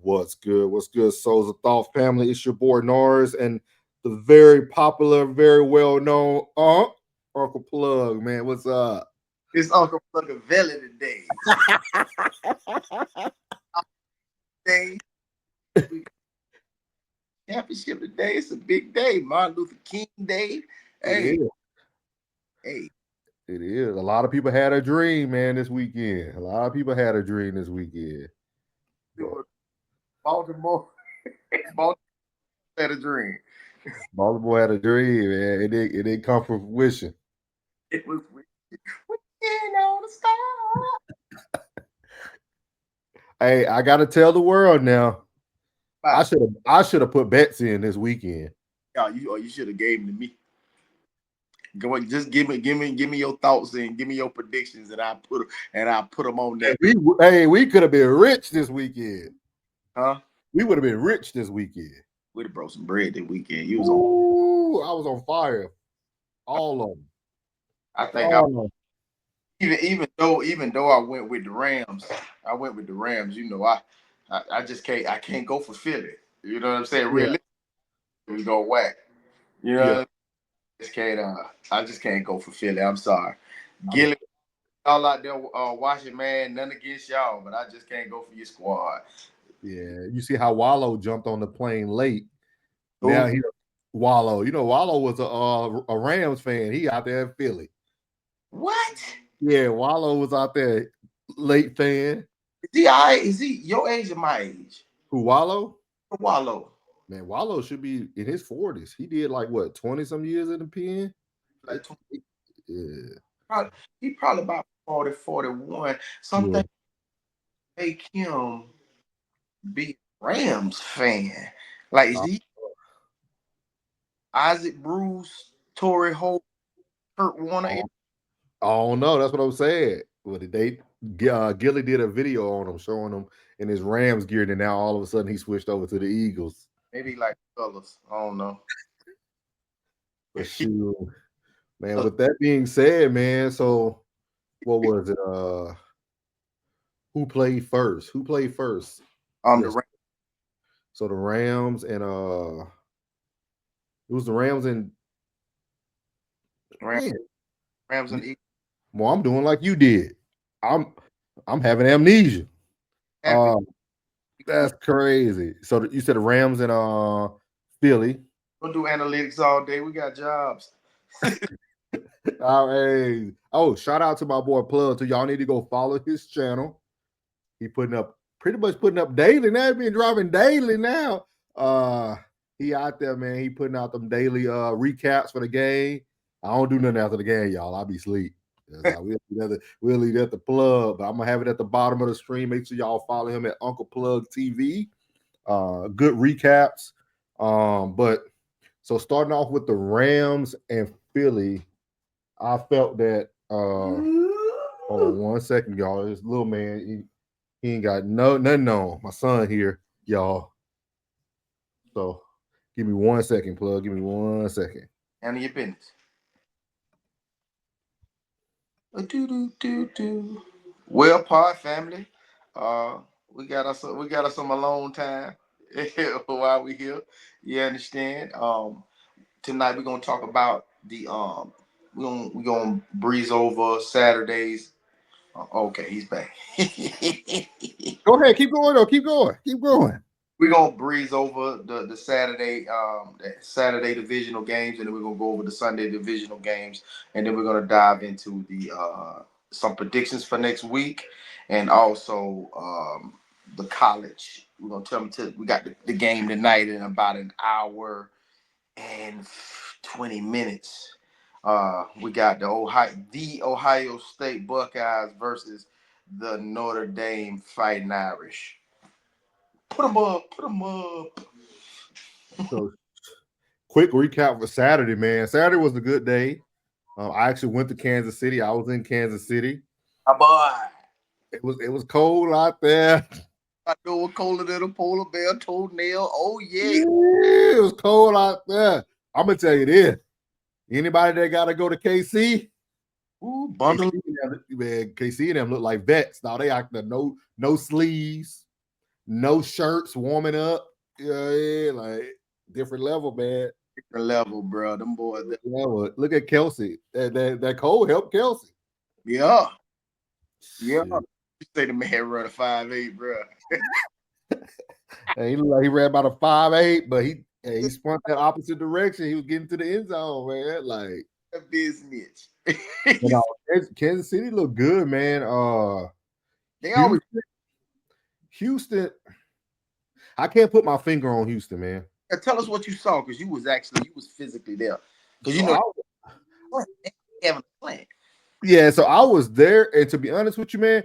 What's good? What's good, Souls of Thought family? It's your boy Norris and the very popular, very well known Uncle Plugg, man. What's up? It's Uncle Pluggavelli today. Day. Championship today. It's a big day. Martin Luther King Day. Hey, hey. It is. A lot of people had a dream, man, this weekend. A lot of people had a dream this weekend. Baltimore. Baltimore had a dream. Baltimore had a dream, man. It didn't come from fruition. It was weekend on the star. Hey, I gotta tell the world now. Bye. I should have put bets in this weekend. Yeah, you should have gave them to me. Go on, just give me your thoughts and give me your predictions, and I put them on there. We could have been rich this weekend. Huh? We would have been rich this weekend. We'd have broke some bread this weekend. You was on. I was on fire. All of them. I think even though I went with the Rams, You know, I just can't go for Philly. You know what I'm saying? Really, we go whack. You know, I just can't go for Philly. I'm sorry, Gilly. Y'all out there watching, man. None against y'all, but I just can't go for your squad. Yeah, you see how Wallow jumped on the plane late. Ooh. Now Wallow. You know, Wallow was a Rams fan. He out there in Philly. What? Yeah, Wallow was out there late fan. Is he your age or my age? Who, Wallow? Wallow. Man, Wallow should be in his 40s. He did like what, 20-some years in the pen? Like 20. Yeah. He probably about 40, 41. Something make him be Rams fan. Like, is he Isaac Bruce, Torrey Holt, Kurt Warner? Oh no, that's what I'm saying. Well, Gilly did a video on him showing him in his Rams gear, and now all of a sudden he switched over to the Eagles. Maybe like colors. I don't know. But shoot, man. With that being said, man, so what was it? Who played first? The Rams. So the Rams and it was the Rams and Eagles. Well, I'm doing like you did. I'm having amnesia. That's crazy. So you said the Rams and Philly. We'll do analytics all day. We got jobs. Hey. Oh, shout out to my boy Plugg. So y'all need to go follow his channel. He pretty much putting up daily now. He's been dropping daily now. He out there, man. He putting out them daily recaps for the game. I don't do nothing after the game, y'all. I'll be asleep. We'll leave it at the Plugg, but I'm gonna have it at the bottom of the stream. Make sure y'all follow him at Uncle Plugg TV. Good recaps. But so starting off with the Rams and Philly, I felt that hold on 1 second, y'all. This little man, he ain't got nothing on. My son here, y'all. So give me 1 second, Plugg. Give me 1 second. Handle your business. Well, Pod family, we got us some alone time while we here. You understand? Tonight we're gonna talk about the we're gonna breeze over Saturdays. Okay, he's back. Go ahead, keep going though. Keep going. We're gonna breeze over the Saturday divisional games, and then we're gonna go over the Sunday divisional games, and then we're gonna dive into the some predictions for next week, and also the college. We're gonna tell them we got the game tonight in about an hour and 20 minutes. We got the Ohio State Buckeyes versus the Notre Dame Fighting Irish. Put them up. So, quick recap for Saturday, man. Saturday was a good day. I actually went to Kansas City. I was in Kansas City. My boy. It was cold out there. I know it colder than a polar bear toenail. Oh yeah. It was cold out there. I'm gonna tell you this. Anybody that gotta go to KC, bundle. KC and them look like vets. Now they acting no sleeves. no shirts, warming up. Yeah, like different level, man. Different level, bro. Them boys. Look at Kelsey. That Cole helped Kelsey. Yeah. Yeah. Shit. You say the man run a 5'8", bro. And he looked like he ran about a 5'8", but he spun that opposite direction. He was getting to the end zone, man. Like A business. Kansas City looked good, man. They always Houston. I can't put my finger on Houston, man. tell us what you saw because you was physically there. Because you So know having a plan. Yeah, so I was there, and to be honest with you, man,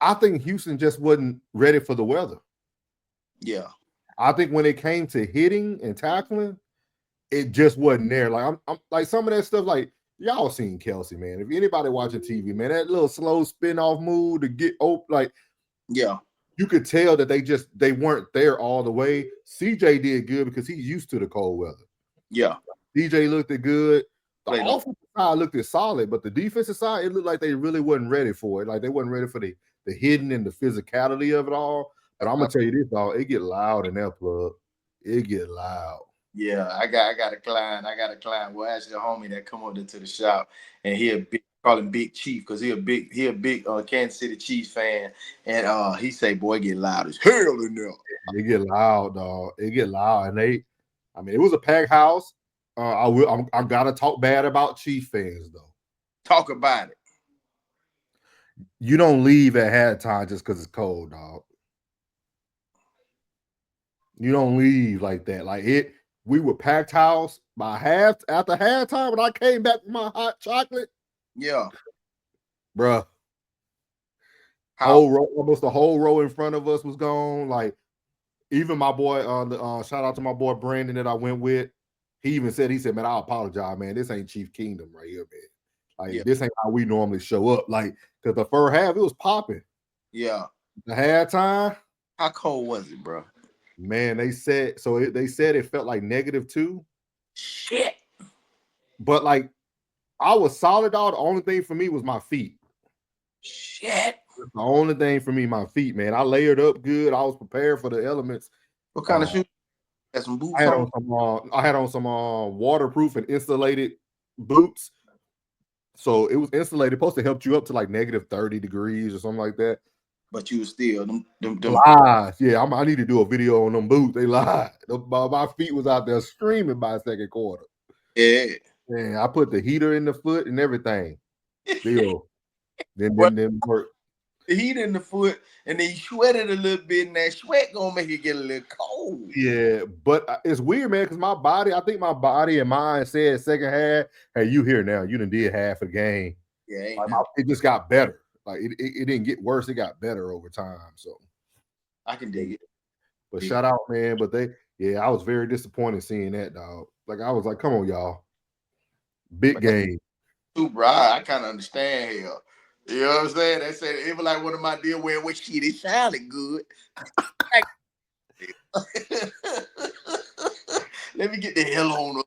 I think Houston just wasn't ready for the weather. Yeah. I think when it came to hitting and tackling, it just wasn't there. Like I'm like some of that stuff, like y'all seen Kelsey, man. If anybody watching TV, man, that little slow spin off move to get open, like yeah, you could tell that they weren't there all the way. CJ did good because he's used to the cold weather. Yeah. DJ looked good. The Played offensive side looked solid, but the defensive side, it looked like they really wasn't ready for it. Like they wasn't ready for the hidden and the physicality of it all. But I'm gonna tell you this, dog, it get loud in that Plugg. It get loud. Yeah, I got a client. Well, actually, a homie that come up there to the shop, and he a big, call him Big Chief because he a big Kansas City Chiefs fan, and he say, "Boy, it get loud as hell in there." It get loud, dog. It get loud, and it was a packed house. I gotta talk bad about Chief fans though. Talk about it. You don't leave at halftime just because it's cold, dog. You don't leave like that. Like it. We were packed house by after halftime when I came back with my hot chocolate. Yeah, bruh. Almost the whole row in front of us was gone. Like even my boy, shout out to my boy Brandon that I went with. He even said, man, I apologize, man. This ain't Chief Kingdom right here, man. Like this ain't how we normally show up. Like because the first half it was popping. Yeah. The halftime. How cold was it, bro? Man, they said it felt like -2. Shit. But like I was solid, dog. The only thing for me was my feet. Shit. The only thing for me, my feet, man. I layered up good. I was prepared for the elements. What kind of shoes? Had some boots I had on some waterproof and insulated boots. So it was insulated, supposed to help you up to like -30 degrees or something like that. But you were still them lies. Yeah, I need to do a video on them boots. They lied. My feet was out there screaming by second quarter. Yeah. Man, I put the heater in the foot and everything. Still. then work. The heat in the foot, and then you sweated a little bit, and that sweat gonna make it get a little cold. Yeah, but it's weird, man, because I think my body and mind said second half, hey, you here now. You done did half a game. Yeah, it just got better. Like it didn't get worse, it got better over time. So I can dig it. But shout out, man. But I was very disappointed seeing that, dog. Like I was like, come on, y'all. Big game. Too, bro. I kind of understand here. You know what I'm saying? They said it was like one of my deal wearing what shit. It sounded good. Let me get the hell on up.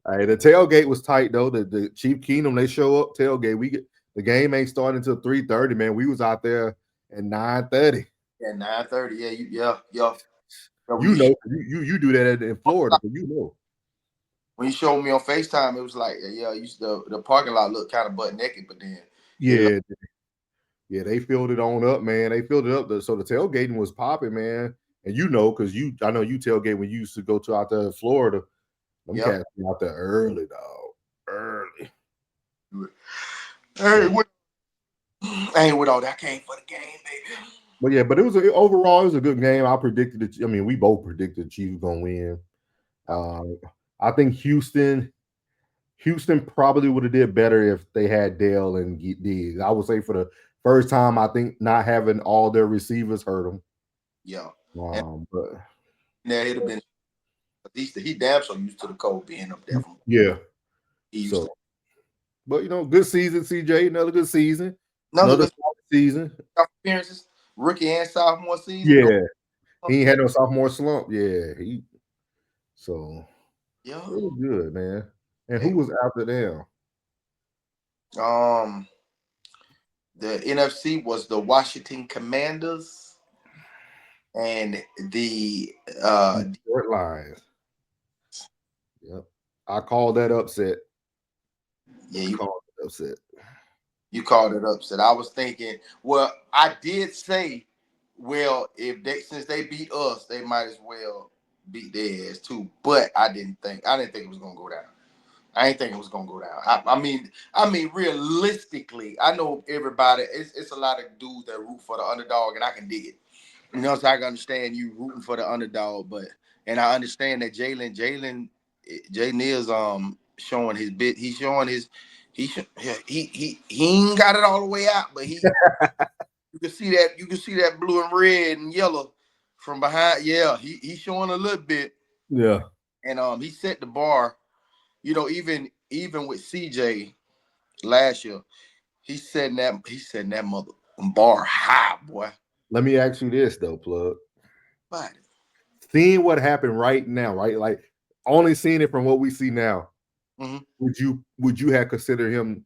Hey, the tailgate was tight though. The Chief Kingdom, they show up tailgate. The game ain't starting until 3:30, man. We was out there at 9:30. Yeah, 9:30. Yeah. You know, you do that in Florida, so you know. When you showed me on FaceTime, it was like, the parking lot looked kind of butt naked, but then yeah, they filled it on up, man. They filled it up. So the tailgating was popping, man. And you know, because I know you tailgate when you used to go to out there in Florida. Them cats out there early, dog. Early. Hey, I ain't with all that. I came for the game, baby. But yeah, but overall, it was a good game. I predicted it. I mean, we both predicted the Chiefs were gonna win. I think Houston probably would have did better if they had Dale and Diggs. I would say for the first time, I think not having all their receivers hurt them. Yeah. But it'd have been he damn so used to the cold being up there. Yeah. But you know, good season, CJ. Another good season. Another season. Appearances, rookie and sophomore season. Yeah. He ain't had no sophomore slump. Yeah. It was good, man. And who was after them? The NFC was the Washington Commanders. and the Detroit Lions. Yep. I called that upset. Yeah, you called it upset. You called it upset. I was thinking, well, I did say, well, since they beat us, they might as well beat their ass too. But I didn't think it was gonna go down. I didn't think it was gonna go down. I mean, realistically, I know everybody. It's a lot of dudes that root for the underdog, and I can dig it. You know, so I can understand you rooting for the underdog, and I understand that Jalen is showing his bit. He's showing his he ain't got it all the way out, but you can see that blue and red and yellow from behind. Yeah, he's showing a little bit. Yeah, and he set the bar. You know, even with CJ last year, he's setting that mother bar high, boy. Let me ask you this though, Plug. But Seeing what happened right now, right? Like only seeing it from what we see now. mm-hmm. Would you have considered him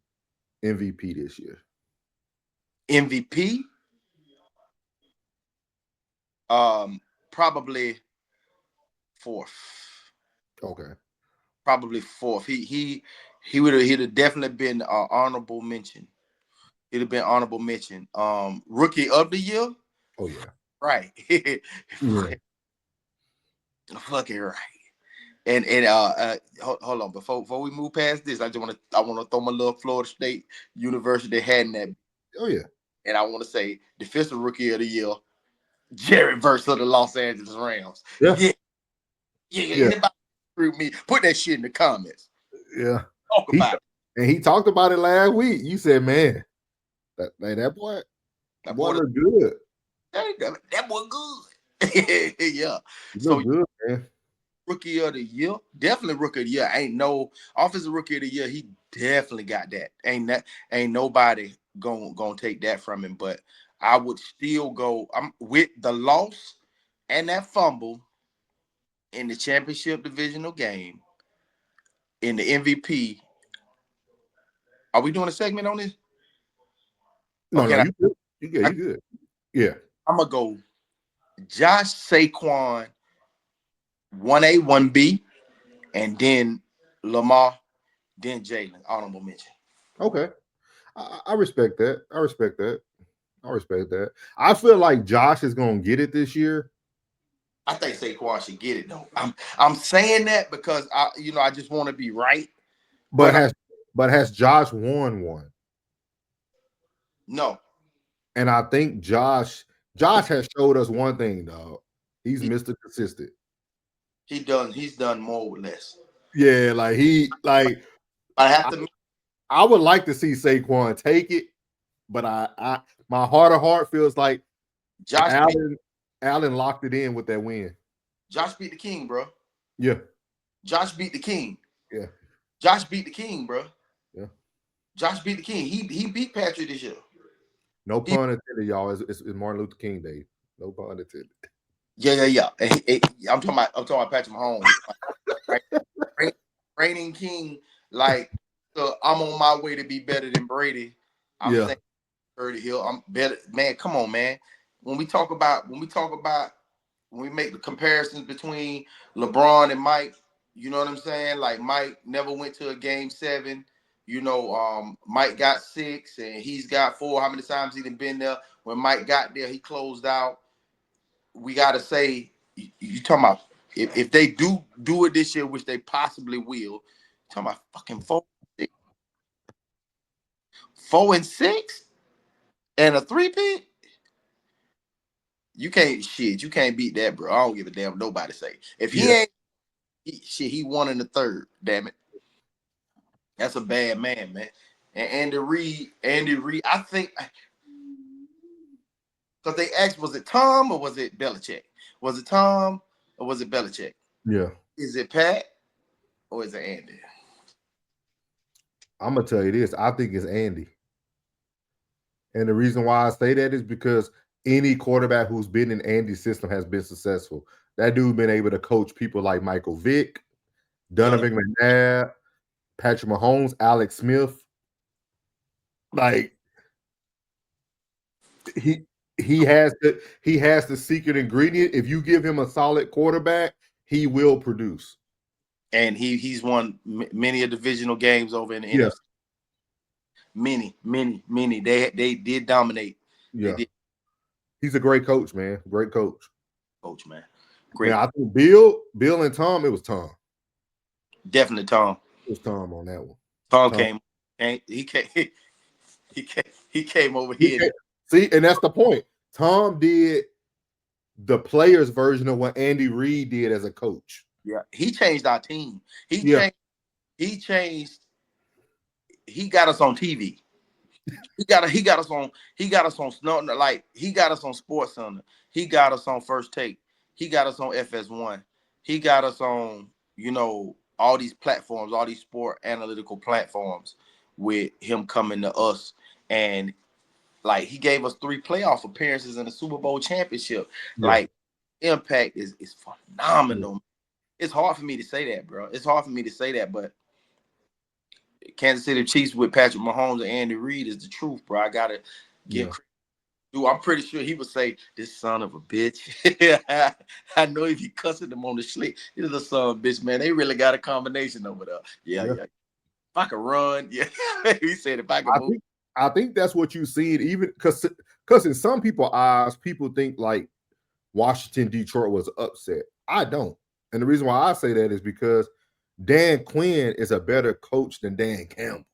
MVP this year? MVP? Probably fourth. Okay. Probably fourth. He'd have definitely been honorable mention. It'd have been honorable mention. Rookie of the year. Oh yeah. Right. Yeah. Fucking right. And hold on, before we move past this, I want to throw my little Florida State University hat in that. Oh yeah. And I want to say defensive rookie of the year, Jerry Verse of the Los Angeles Rams. Yeah. Anybody screw me? Put that shit in the comments. Yeah. Talk about it. And he talked about it last week. You said, man, that boy look good. That boy good. Yeah. He look good, man. Rookie of the year, definitely rookie of the year. Ain't no offensive rookie of the year. He definitely got that. Ain't nobody gonna take that from him. But I would still go. I'm with the loss and that fumble in the championship divisional game in the MVP. Are we doing a segment on this? No, you good. You good. Yeah. I'm gonna go Josh Saquon 1A, 1B, and then Lamar, then Jalen, honorable mention. Okay. I respect that. I respect that. I feel like Josh is gonna get it this year. I think Saquon should get it though. I'm saying that because I just want to be right. But has Josh won one? No. And I think Josh has showed us one thing, dog. He's Mr. Consistent. He's done more with less. Yeah, I would like to see Saquon take it, but I my heart of heart feels like Allen locked it in with that win. Josh beat the king, bro. Yeah. Josh beat the king. Yeah. Josh beat the king, bro. Yeah. Josh beat the king. He beat Patrick this year. No pun intended, y'all. It's Martin Luther King Day. No pun intended. Yeah. I'm talking about Patrick Mahomes. Right? Reigning king. Like, so I'm on my way to be better than Brady. I'm saying Brady Hill. I'm better, man. Come on, man. When we make the comparisons between LeBron and Mike, you know what I'm saying? Like Mike never went to a game 7. You know, Mike got 6 and he's got 4. How many times he done been there? When Mike got there, he closed out. We gotta say, you talking about if they do it this year, which they possibly will. Talking about fucking 4-6 and a 3-peat. You can't beat that, bro. I don't give a damn what nobody say. If he ain't he won in the 3rd. Damn it. That's a bad man. And Andy Reid, I think because they asked, was it Tom or was it Belichick? Was it Tom or was it Belichick? Yeah. Is it Pat or is it Andy? I'm gonna tell you this. I think it's Andy. And the reason why I say that is because any quarterback who's been in Andy's system has been successful. That dude been able to coach people like Michael Vick, Donovan McNabb, Patrick Mahomes, Alex Smith. Like he has the secret ingredient. If you give him a solid quarterback, he will produce. And he's won many of divisional games over in the Yeah. NFC. Many. They did dominate. Yeah. They did. He's a great coach, man. Great coach. Coach, man. Great. Now, I think Bill and Tom, it was Tom. Definitely Tom. It was Tom on that one. Tom came, and he came over here. See, and that's the point. Tom did the players' version of what Andy Reid did as a coach. Yeah, he changed our team. He changed. He got us on TV. He got us on like he got us on Sports Center. He got us on First Take. He got us on FS1. He got us on, all these platforms, all these sport analytical platforms with him coming to us. And like he gave us 3 playoff appearances in the Super Bowl championship. Yeah. Like impact is phenomenal. Yeah. It's hard for me to say that, bro. It's hard for me to say that, but Kansas City Chiefs with Patrick Mahomes and Andy Reid is the truth, bro. I gotta give credit. Dude, I'm pretty sure he would say, "This son of a bitch." I know if he cussing them on the slick, he's a son of a bitch, man. They really got a combination over there. Yeah. If I could run, yeah. He said if I could move. I think that's what you see, even because in some people's eyes, people think like Washington, Detroit was upset. I don't. And the reason why I say that is because Dan Quinn is a better coach than Dan Campbell.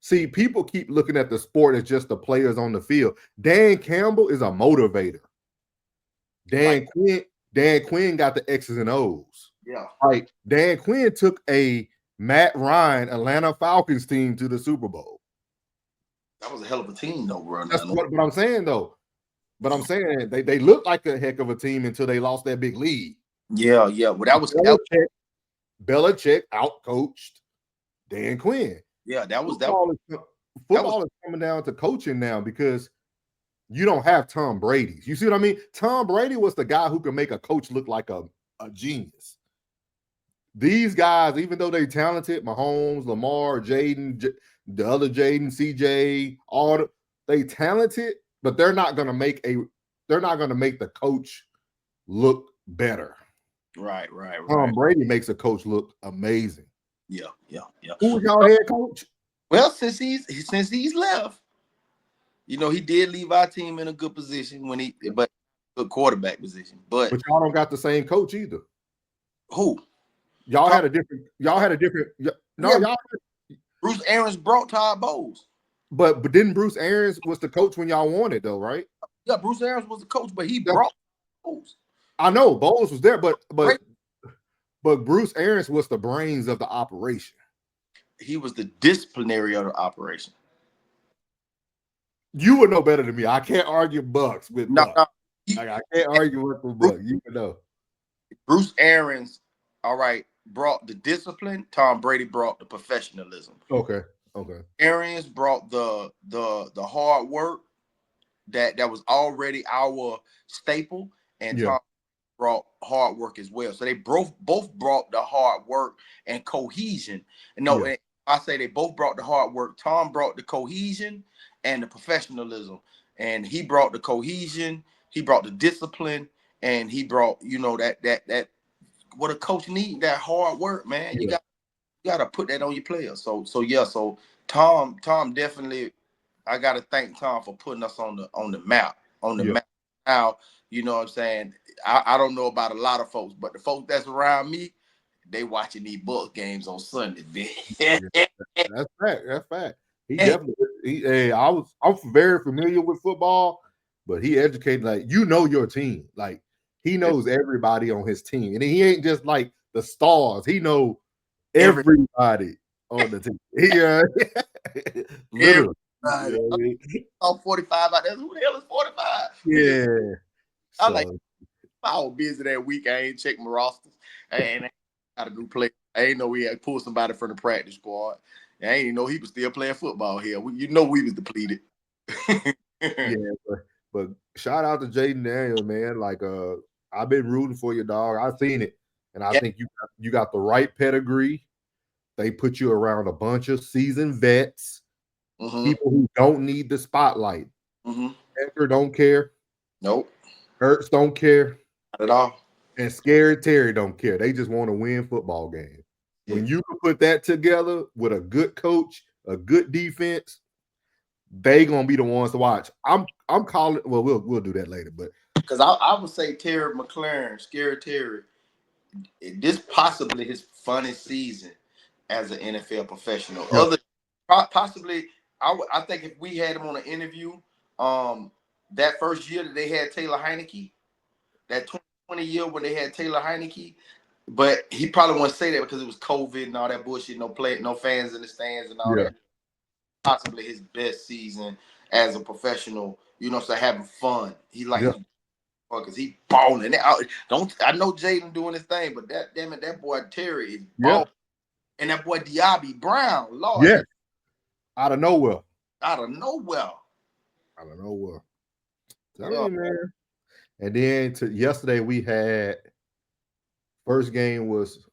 See, people keep looking at the sport as just the players on the field. Dan Campbell is a motivator. Dan Quinn got the X's and O's. Yeah. Right. Dan Quinn took a Matt Ryan Atlanta Falcons team to the Super Bowl. That was a hell of a team, though, bro. That's what I'm saying, though. But I'm saying they looked like a heck of a team until they lost that big lead. Yeah. Well, that was Belichick outcoached Dan Quinn. Yeah, football is coming down to coaching now because you don't have Tom Brady. You see what I mean? Tom Brady was the guy who could make a coach look like a genius. These guys, even though they're talented, Mahomes, Lamar, Jaden, the other Jaden, CJ, they talented, but they're not gonna make the coach look better. Right. Tom Brady makes a coach look amazing. Yeah. Who's y'all head coach? Well, since he's left, he did leave our team in a good position but good quarterback position. But y'all don't got the same coach either. Who? Y'all had a different. Bruce Arians brought Todd Bowles. But didn't Bruce Arians was the coach when y'all wanted though, right? Yeah, Bruce Arians was the coach, but he brought Bowles. I know Bowles was there, but Bruce Arians was the brains of the operation. He was the disciplinary of the operation. You would know better than me. I can't argue Bucks with Bucks. I can't argue with the Bucks. You would know. Bruce Arians, all right, brought the discipline. Tom Brady brought the professionalism. Okay. Arians brought the hard work that was already our staple, and Tom brought hard work as well. So they both brought the hard work and cohesion. I say they both brought the hard work. Tom brought the cohesion and the professionalism, and he brought the cohesion. He brought the discipline, and he brought that what a coach need, that hard work, man. You got to put that on your players. So Tom definitely. I got to thank Tom for putting us on the map. Now, you know what I'm saying? I don't know about a lot of folks, but the folks that's around me, they watching these Bucks games on Sunday. That's fact. He definitely. I'm very familiar with football, but he educated your team. Like he knows everybody on his team, and he ain't just like the stars. He know everybody on the team. Literally. 45 out there. Who the hell is 45? Yeah. I was busy that week. I ain't checked my rosters. I got a new player. I ain't know we had pulled somebody from the practice squad. I ain't even know he was still playing football here. We was depleted. But shout out to Jaden Daniels, man. Like I've been rooting for your dog. I've seen it, and I think you got the right pedigree. They put you around a bunch of seasoned vets, people who don't need the spotlight. Baker don't care. Nope. Hurts don't care. Not at all. And Scary Terry don't care. They just want to win football games. Yeah. When you put that together with a good coach, a good defense, they gonna be the ones to watch. I'm calling. Well, we'll do that later. But because I would say Terry McLaurin, Scary Terry, this possibly his funnest season as an NFL professional. Yeah. Other possibly, I think if we had him on an interview, that first year that they had Taylor Heineke, that 2020 year when they had Taylor Heineke, but he probably wouldn't say that because it was COVID and all that bullshit, no fans in the stands and all that. Possibly his best season as a professional, so having fun. He likes because he balling out. I know Jaden doing his thing, but that boy Terry is balling. And that boy Diaby Brown, Lord. Yeah. Out of nowhere. Out of nowhere. Tell me, man. And then yesterday we had first game was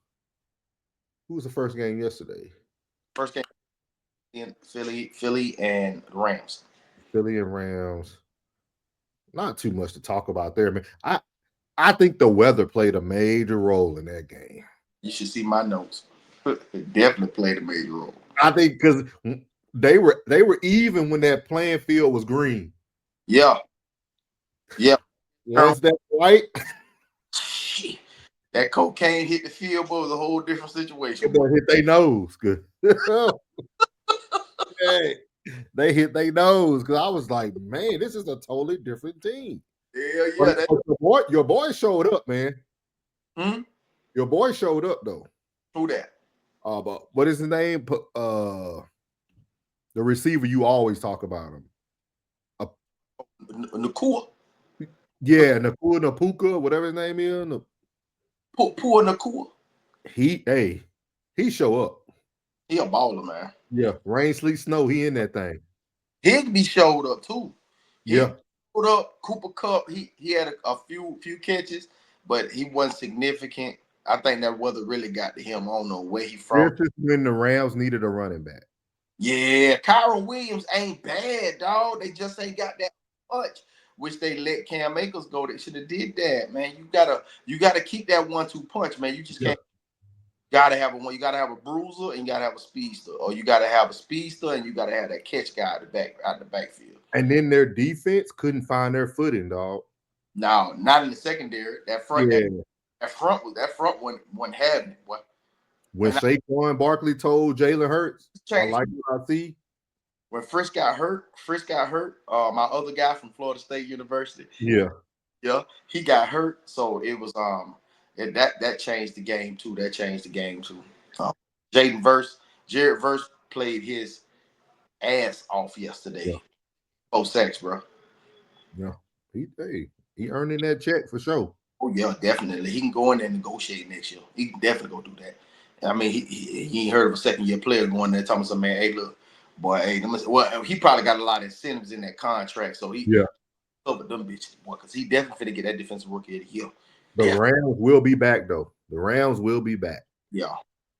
who was the first game yesterday? First game in Philly and Rams. Philly and Rams. Not too much to talk about there, man. I think the weather played a major role in that game. You should see my notes. It definitely played a major role. I think because they were even when that playing field was green. Yeah. Once that white, that cocaine hit the field, but it was a whole different situation. Hit their nose, good. Hey, they hit their nose because I was like, man, this is a totally different team. Yeah. Your boy showed up, man. Your boy showed up though. Who that? But what is his name? The receiver you always talk about him. Nakua. Yeah, Napuka, whatever his name is. Poor Nakua. He show up. He a baller, man. Yeah, rain, sleet, snow. He in that thing. Higby showed up too. He showed up. Cooper Kupp. He had a few catches, but he wasn't significant. I think that weather really got to him. I don't know where he from. This is when the Rams needed a running back. Yeah, Kyron Williams ain't bad, dog. They just ain't got that punch. Which they let Cam Akers go. They should have did that, man. You gotta keep that 1-2 punch, man. You just can't. You gotta have a bruiser and you gotta have a speedster, or you gotta have a speedster and you gotta have that catch guy out the backfield. And then their defense couldn't find their footing, dog. No, not in the secondary. That front, that front wasn't having it. What? When Saquon Barkley told Jalen Hurts, I like what I see. When Frisk got hurt. My other guy from Florida State University. Yeah, he got hurt. So it was that changed the game too. Jared Verse played his ass off yesterday. Yeah. 4 sacks, bro. Yeah, he earning that check for sure. Oh yeah, definitely. He can go in there and negotiate next year. He can definitely go do that. I mean, he ain't heard of a second-year player going there telling some man, hey, look, boy, hey, he probably got a lot of incentives in that contract, so he covered them bitches, boy, because he definitely finna get that defensive rookie of the year. The Rams will be back, though. The Rams will be back. Yeah,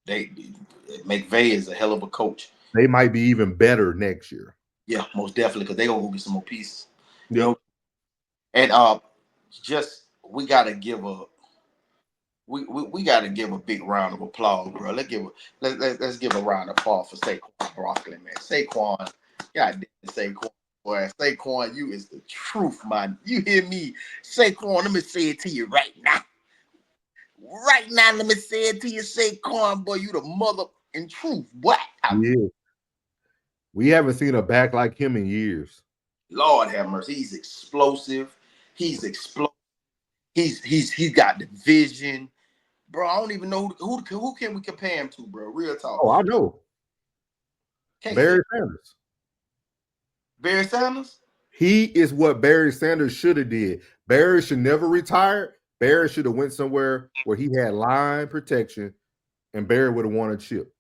McVay is a hell of a coach. They might be even better next year. Yeah, most definitely, because they gonna go get some more pieces. Yeah, and we gotta give a big round of applause, bro. Let's give a round of applause for Saquon Barkley, man. Saquon, goddamn Saquon, boy. Saquon, you is the truth, man. You hear me? Saquon, let me say it to you right now. Right now, let me say it to you, Saquon, boy. You the mother in truth, boy. Yeah. We haven't seen a back like him in years. Lord have mercy. He's explosive. He's got the vision. Bro, I don't even know who can we compare him to, bro. Real talk. Oh, I know. Barry Sanders. Barry Sanders? He is what Barry Sanders should have did. Barry should never retire. Barry should have went somewhere where he had line protection, and Barry would have won a chip.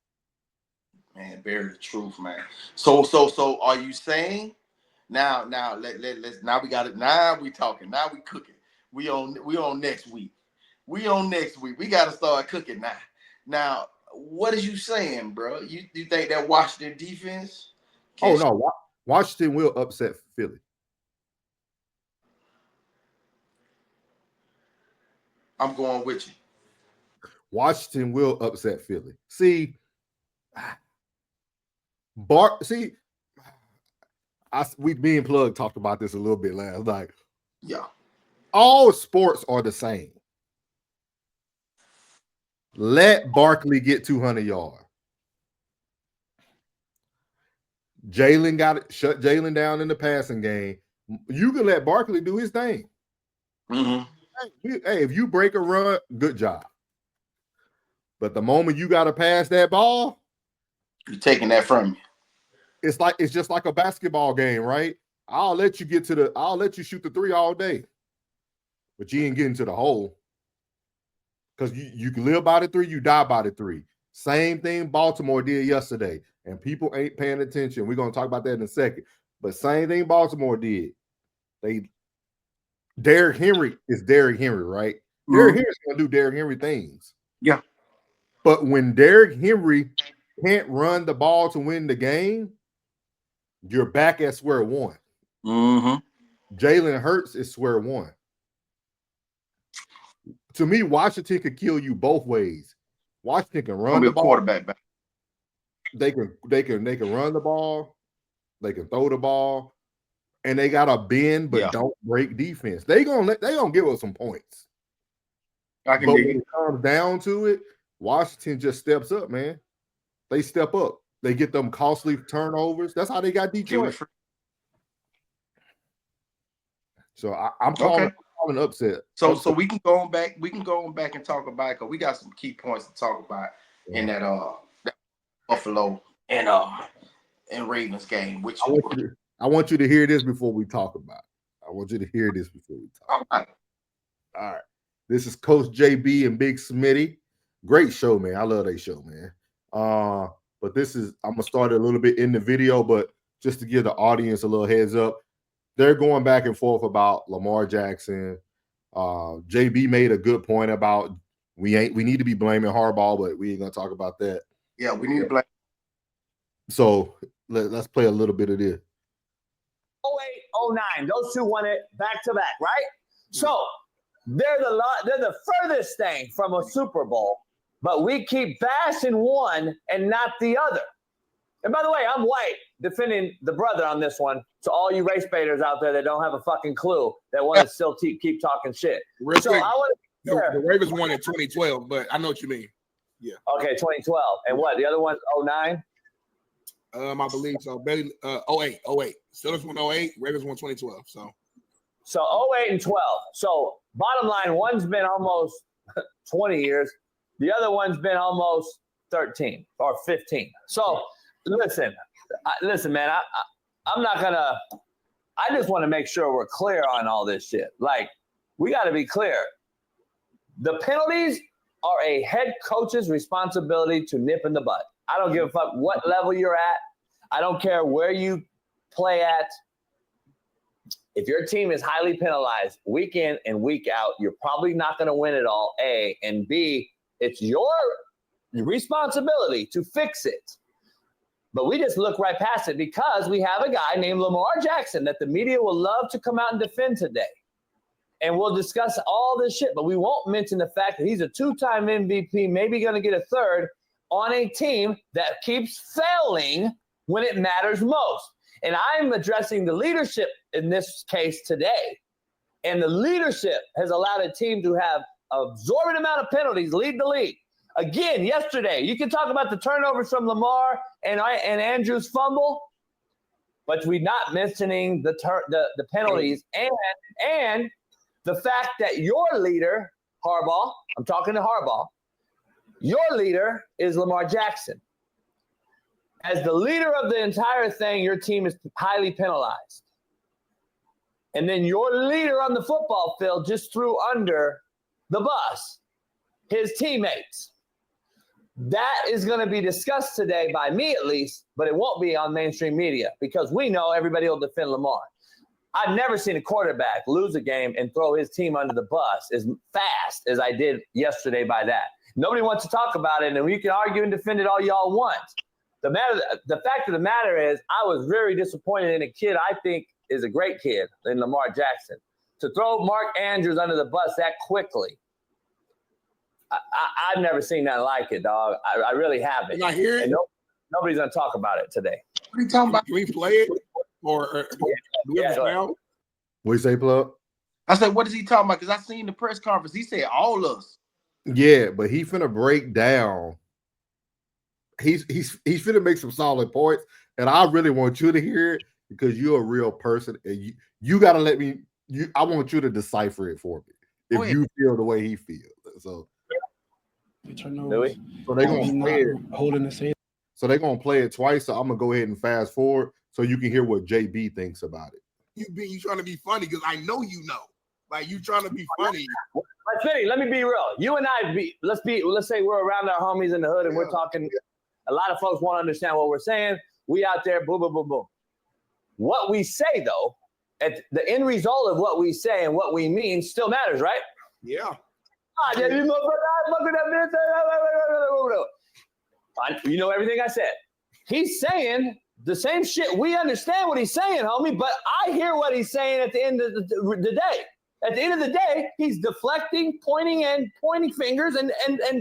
Man, Barry, the truth, man. So are you saying now we got it. Now we talking. Now we cooking. We on next week. We got to start cooking now. Now, what is you saying, bro? You think that Washington defense? No, Washington will upset Philly. I'm going with you. Washington will upset Philly. See, me and Plugg talked about this a little bit last night. Yeah. All sports are the same. Let Barkley get 200 yards. Jalen shut Jalen down in the passing game. You can let Barkley do his thing. Mm-hmm. Hey, if you break a run, good job. But the moment you got to pass that ball, you're taking that from you. It's just like a basketball game, right? I'll let you shoot the three all day, but you ain't getting to the hole. Because you can live by the three, you die by the three. Same thing Baltimore did yesterday, and people ain't paying attention. We're going to talk about that in a second. But same thing Baltimore did. Derrick Henry is Derrick Henry, right? Mm-hmm. Derrick Henry's going to do Derrick Henry things. Yeah. But when Derrick Henry can't run the ball to win the game, you're back at square one. Mm-hmm. Jalen Hurts is square one. To me, Washington could kill you both ways. Washington can run the ball. Quarterback back. They can run the ball. They can throw the ball, and they got a bend but don't break defense. They gonna give us some points. But when it comes down to it, Washington just steps up, man. They step up. They get them costly turnovers. That's how they got Detroit. So I'm calling an upset. So we can go on back. We can go on back and talk about it because we got some key points to talk about in that Buffalo and Ravens game. Which I want you to hear this before we talk about it. I want you to hear this before we talk about it. All right. This is Coach JB and Big Smitty. Great show, man. I love that show, man. But I'm gonna start a little bit in the video, but just to give the audience a little heads up, they're going back and forth about Lamar Jackson. JB made a good point about we need to be blaming Harbaugh, but we ain't gonna talk about that. Yeah, we need to blame. So let's play a little bit of this. 08, 09, those two won it back to back, right? So they're the furthest thing from a Super Bowl, but we keep bashing one and not the other. And by the way, I'm white, defending the brother on this one. To all you race baiters out there that don't have a fucking clue that want to still keep talking shit. Real quick, the Ravens won in 2012, but I know what you mean. Yeah. Okay, 2012. And what? The other one's 09? I believe so. 08. Steelers won 08, Ravens won 2012. So 08 and 12. So bottom line, one's been almost 20 years. The other one's been almost 13 or 15. So listen, man, I'm not going to – I just want to make sure we're clear on all this shit. Like, we got to be clear. The penalties are a head coach's responsibility to nip in the butt. I don't give a fuck what level you're at. I don't care where you play at. If your team is highly penalized week in and week out, you're probably not going to win it all, A. And B, it's your responsibility to fix it. But we just look right past it because we have a guy named Lamar Jackson that the media will love to come out and defend today. And we'll discuss all this shit, but we won't mention the fact that he's a two-time MVP, maybe going to get a third on a team that keeps failing when it matters most. And I'm addressing the leadership in this case today. And the leadership has allowed a team to have an absorbent amount of penalties, lead the league. Again, yesterday, you can talk about the turnovers from Lamar and Andrew's fumble, but we're not mentioning the penalties and the fact that your leader, Harbaugh, I'm talking to Harbaugh, your leader is Lamar Jackson. As the leader of the entire thing, your team is highly penalized. And then your leader on the football field just threw under the bus his teammates. That is going to be discussed today by me at least, but it won't be on mainstream media because we know everybody will defend Lamar. I've never seen a quarterback lose a game and throw his team under the bus as fast as I did yesterday by that. Nobody wants to talk about it, and you can argue and defend it all y'all want. The fact of the matter is I was very disappointed in a kid I think is a great kid in Lamar Jackson. To throw Mark Andrews under the bus that quickly I've never seen nothing like it, dog. I really haven't. Can I hear it? And nobody's gonna talk about it today. What are you talking about? Can we play it? Or do we have the sound? What you say, Plug? I said, what is he talking about? Because I seen the press conference. He said all us. Yeah, but he finna break down. He's finna make some solid points, and I really want you to hear it because you're a real person, and you gotta let me. I want you to decipher it for me if you feel the way he feels. So Louis? So they're gonna play it. Holding the same. So they're gonna play it twice. So I'm gonna go ahead and fast forward so you can hear what JB thinks about it. You trying to be funny because I know you know. Like you trying to be funny. Let me be real. You and I let's say we're around our homies in the hood and we're talking. A lot of folks want to understand what we're saying. We out there, boom, boom, boom, boom. What we say though, at the end result of what we say and what we mean still matters, right? Yeah. You know everything I said. He's saying the same shit. We understand what he's saying, homie, but I hear what he's saying at the end of the day. At the end of the day, he's deflecting, pointing fingers and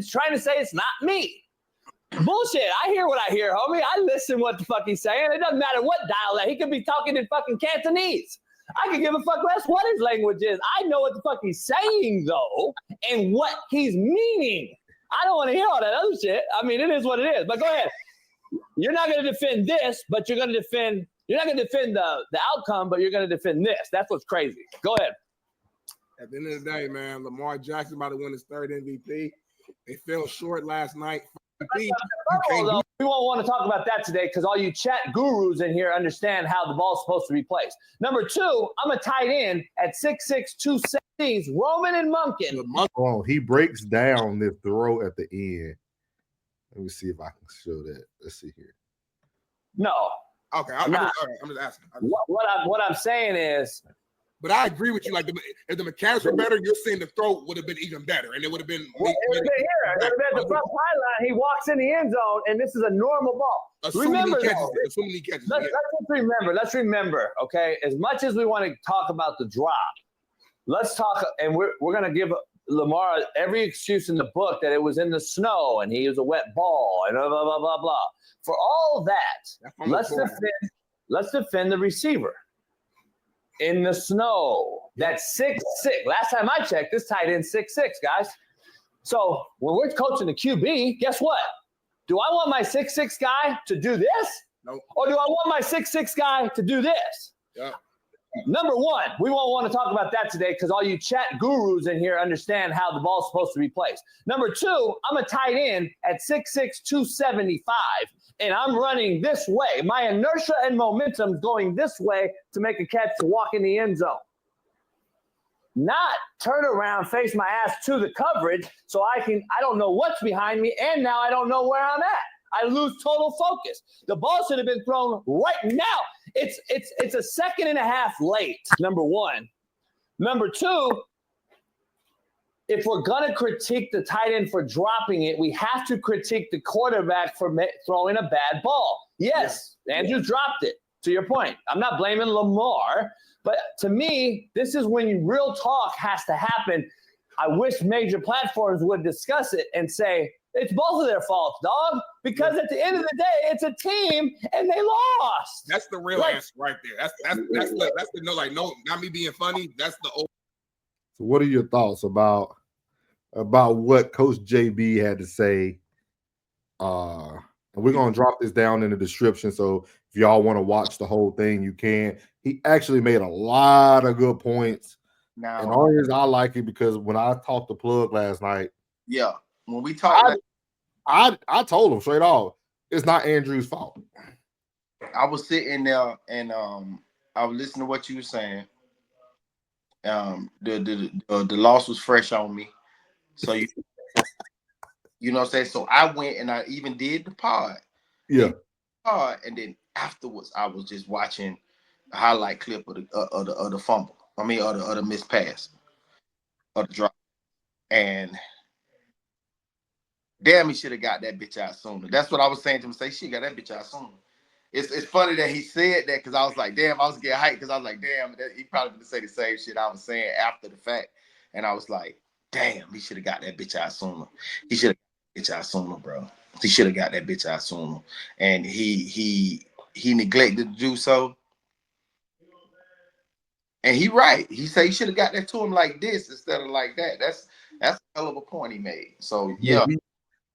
trying to say it's not me. Bullshit. I hear what I hear, homie. I listen what the fuck he's saying. It doesn't matter what dialect. He could be talking in fucking Cantonese. I could give a fuck less what his language is. I know what the fuck he's saying, though, and what he's meaning. I don't want to hear all that other shit. I mean, it is what it is. But go ahead. You're not going to defend this, but you're not going to defend the outcome, but you're going to defend this. That's what's crazy. Go ahead. At the end of the day, man, Lamar Jackson about to win his third MVP. They fell short last night. We won't want to talk about that today because all you chat gurus in here understand how the ball's supposed to be placed. Number two, I'm a tight end at 6'6", 270s, Roman and Monken. Oh, he breaks down the throw at the end. Let me see if I can show that. Let's see here. No. Okay, I'm just asking. What I'm saying is, but I agree with you. Like, if the mechanics were better, you're saying the throw would have been even better, and it would have been. It would have been here. It would have been the front pylon. He walks in the end zone, and this is a normal ball. Assuming he catches it. Let's remember. Okay, as much as we want to talk about the drop, let's talk, and we're gonna give Lamar every excuse in the book that it was in the snow and he was a wet ball and blah blah blah blah blah. For all that, let's defend the receiver. In the snow, that's 6'6". Last time I checked, this tight end 6'6", guys. So when we're coaching the QB, guess what? Do I want my 6'6" guy to do this? No. Or do I want my 6'6" guy to do this? Yeah. Number one, we won't want to talk about that today because all you chat gurus in here understand how the ball's supposed to be placed. Number two, I'm a tight end at 6'6", 275. And I'm running this way. My inertia and momentum going this way to make a catch to walk in the end zone. Not turn around, face my ass to the coverage so I don't know what's behind me, and now I don't know where I'm at. I lose total focus. The ball should have been thrown right now. It's a second and a half late, number one. Number two, if we're going to critique the tight end for dropping it, we have to critique the quarterback for throwing a bad ball. Yes, Andrews dropped it, to your point. I'm not blaming Lamar, but to me, this is when real talk has to happen. I wish major platforms would discuss it and say, it's both of their faults, dog, because at the end of the day, it's a team and they lost. That's the real answer right there. That's the no, not me being funny. That's the old. So what are your thoughts about what Coach JB had to say? And we're going to drop this down in the description. So if y'all want to watch the whole thing, you can. He actually made a lot of good points. Now, and all this, I like it because when I talked to Plugg last night, when we talked, I told him straight off, it's not Andrew's fault. I was sitting there and I was listening to what you were saying. The loss was fresh on me, so you know what I'm saying. So I went and I even did the pod, and then afterwards I was just watching a highlight clip of the fumble. I mean, of the missed pass, of the drop, and damn, he should have got that bitch out sooner. That's what I was saying to him. Say, she got that bitch out sooner. It's funny that he said that because I was like, damn, I was getting hyped because I was like, damn, he probably going to say the same shit I was saying after the fact. And I was like, damn, he should have got that bitch out sooner. He should have got that bitch out sooner, bro. He should have got that bitch out sooner. And he neglected to do so. And he right. He said he should have got that to him like this instead of like that. That's a hell of a point he made. So yeah.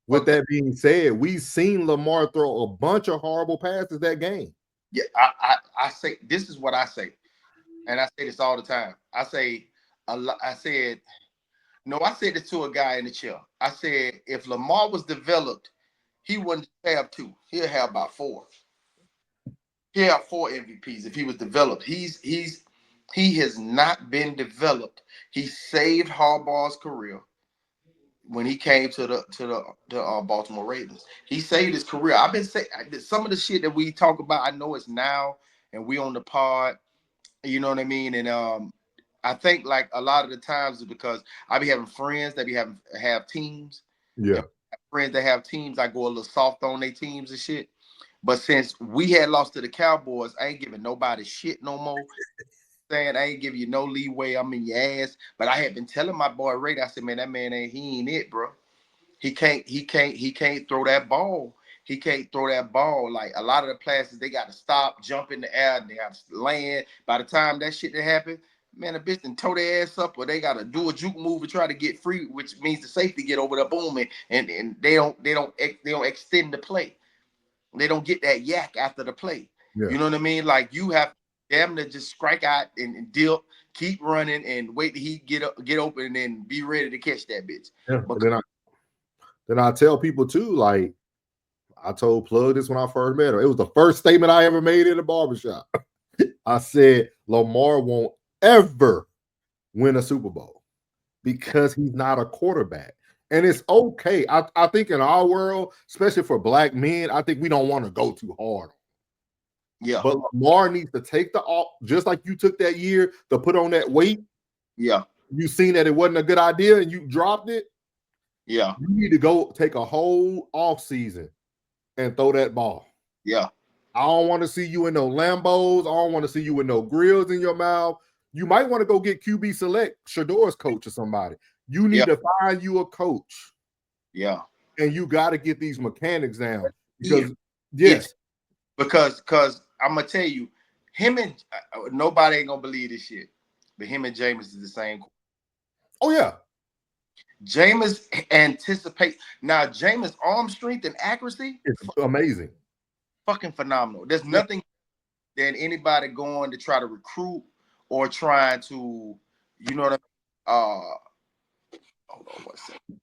With that being said, we've seen Lamar throw a bunch of horrible passes that game. Yeah, I say this is what I say, and I say this all the time. I said this to a guy in the chair. I said if Lamar was developed, he wouldn't have 2. He'll have about 4. He'll have 4 MVPs if he was developed. He has not been developed. He saved Harbaugh's career when he came to the Baltimore Ravens. He saved his career. I've been saying some of the shit that we talk about. I know it's now, and we on the pod. You know what I mean? And I think like a lot of the times is because I be having friends that have teams. Yeah, friends that have teams, I go a little soft on their teams and shit. But since we had lost to the Cowboys, I ain't giving nobody shit no more. Saying I ain't giving you no leeway. I'm in your ass. But I had been telling my boy Ray, I said, man, that man ain't it, bro. He can't throw that ball. He can't throw that ball. Like a lot of the passes, they got to stop, jump in the air, and they got to land. By the time that shit that happened, man, a bitch done tow their ass up, or they got to do a juke move and try to get free, which means the safety get over the boom, and they don't extend the play. They don't get that yak after the play. Yeah. You know what I mean? Like you have damn to just strike out and dip, keep running, and wait till he get open, and then be ready to catch that bitch. Yeah. Then I tell people too, like I told Plugg this when I first met him. It was the first statement I ever made in the barbershop. I said Lamar won't ever win a Super Bowl because he's not a quarterback. And it's okay. I think in our world, especially for black men, I think we don't want to go too hard. Yeah. But Lamar needs to take just like you took that year to put on that weight. Yeah. You seen that it wasn't a good idea and you dropped it. Yeah. You need to go take a whole off season and throw that ball. Yeah. I don't want to see you in no Lambos. I don't want to see you with no grills in your mouth. You might want to go get QB Select, Shador's coach or somebody. You need to find you a coach. Yeah. And you got to get these mechanics down. Because, Because I'm going to tell you, him and nobody ain't going to believe this shit, but him and Jameis is the same. Oh, yeah. Jameis anticipate. Now, Jameis' arm strength and accuracy. It's amazing. Fucking phenomenal. There's nothing than anybody going to try to recruit or trying to, you know what I mean? Hold on one second.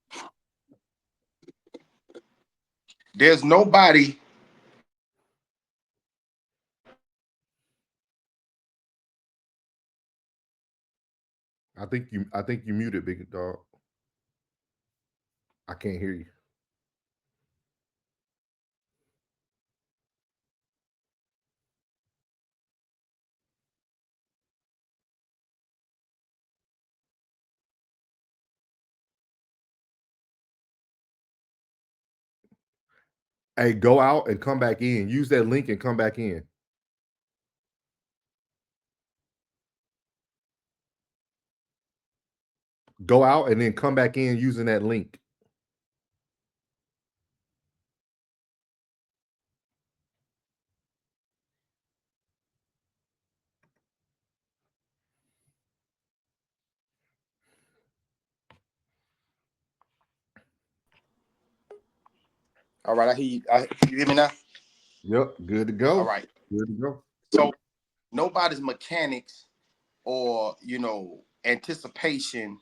There's nobody. I think you muted, big dog. I can't hear you. Hey, go out and come back in. Use that link and come back in. Go out and then come back in using that link. All right, I hear you. You hear me now? Yep, good to go. All right. Good to go. So nobody's mechanics or, anticipation.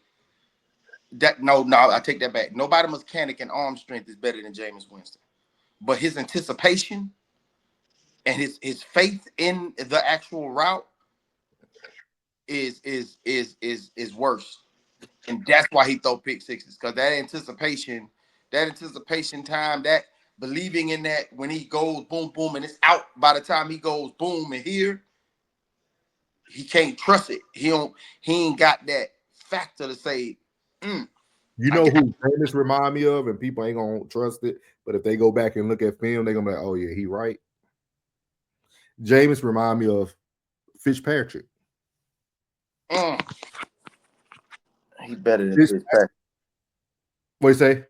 No, I take that back. Nobody's mechanic and arm strength is better than Jameis Winston. But his anticipation and his faith in the actual route is worse. And that's why he throw pick sixes, because that anticipation time, that believing in that when he goes boom, boom, and it's out by the time he goes boom and here, he can't trust it. He ain't got that factor to say, You know who Jameis remind me of, and people ain't gonna trust it, but if they go back and look at film, they're gonna be like, oh yeah, he right. Jameis remind me of Fitzpatrick. He's better than Fitzpatrick. What you say?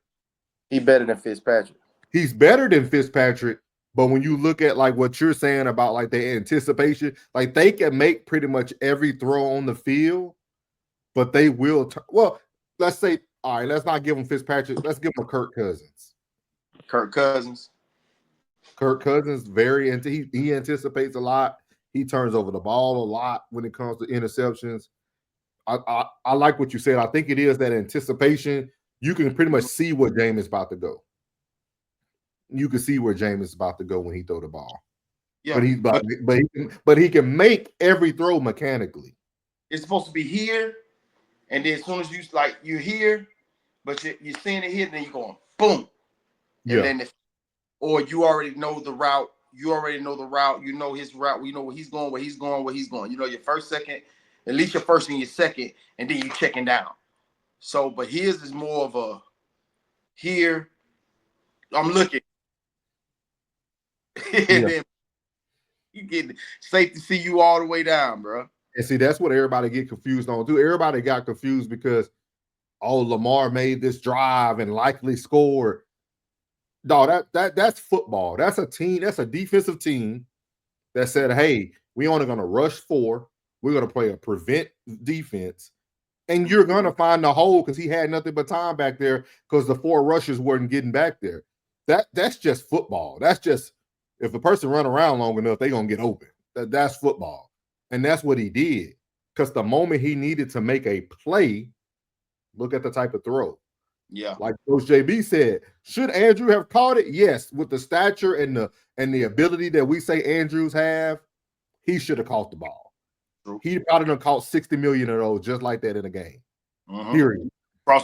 He better than Fitzpatrick. He's better than Fitzpatrick, but when you look at like what you're saying about like the anticipation, like they can make pretty much every throw on the field, but they will. Well, let's say, all right, let's not give him Fitzpatrick. Let's give him a Kirk Cousins. Kirk Cousins. Kirk Cousins, he anticipates a lot. He turns over the ball a lot when it comes to interceptions. I like what you said. I think it is that anticipation. You can pretty much see what James is about to go. You can see where James is about to go when he throw the ball. Yeah, but he can make every throw mechanically. It's supposed to be here, and then as soon as you're here, but you're seeing it here, then you're going boom, and then or you already know the route. You already know the route. You know his route. You know where he's going, where he's going, where he's going. You know your first, second, at least your first and your second, and then you checking down. So, but his is more of a here. I'm looking. And then you get safe to see you all the way down, bro. And see, that's what everybody get confused on too. Everybody got confused because Lamar made this drive and likely scored. No, that's football. That's a team. That's a defensive team that said, "Hey, we only going to rush 4. We're going to play a prevent defense, and you're going to find the hole because he had nothing but time back there because the 4 rushers weren't getting back there." That's just football. That's just if the person run around long enough, they're going to get open. That's football, and that's what he did. Because the moment he needed to make a play, look at the type of throw. Yeah, like Coach JB said, should Andrew have caught it? Yes, with the stature and the ability that we say Andrews have, he should have caught the ball. True. He probably done caught 60 million of those just like that in a game. Period.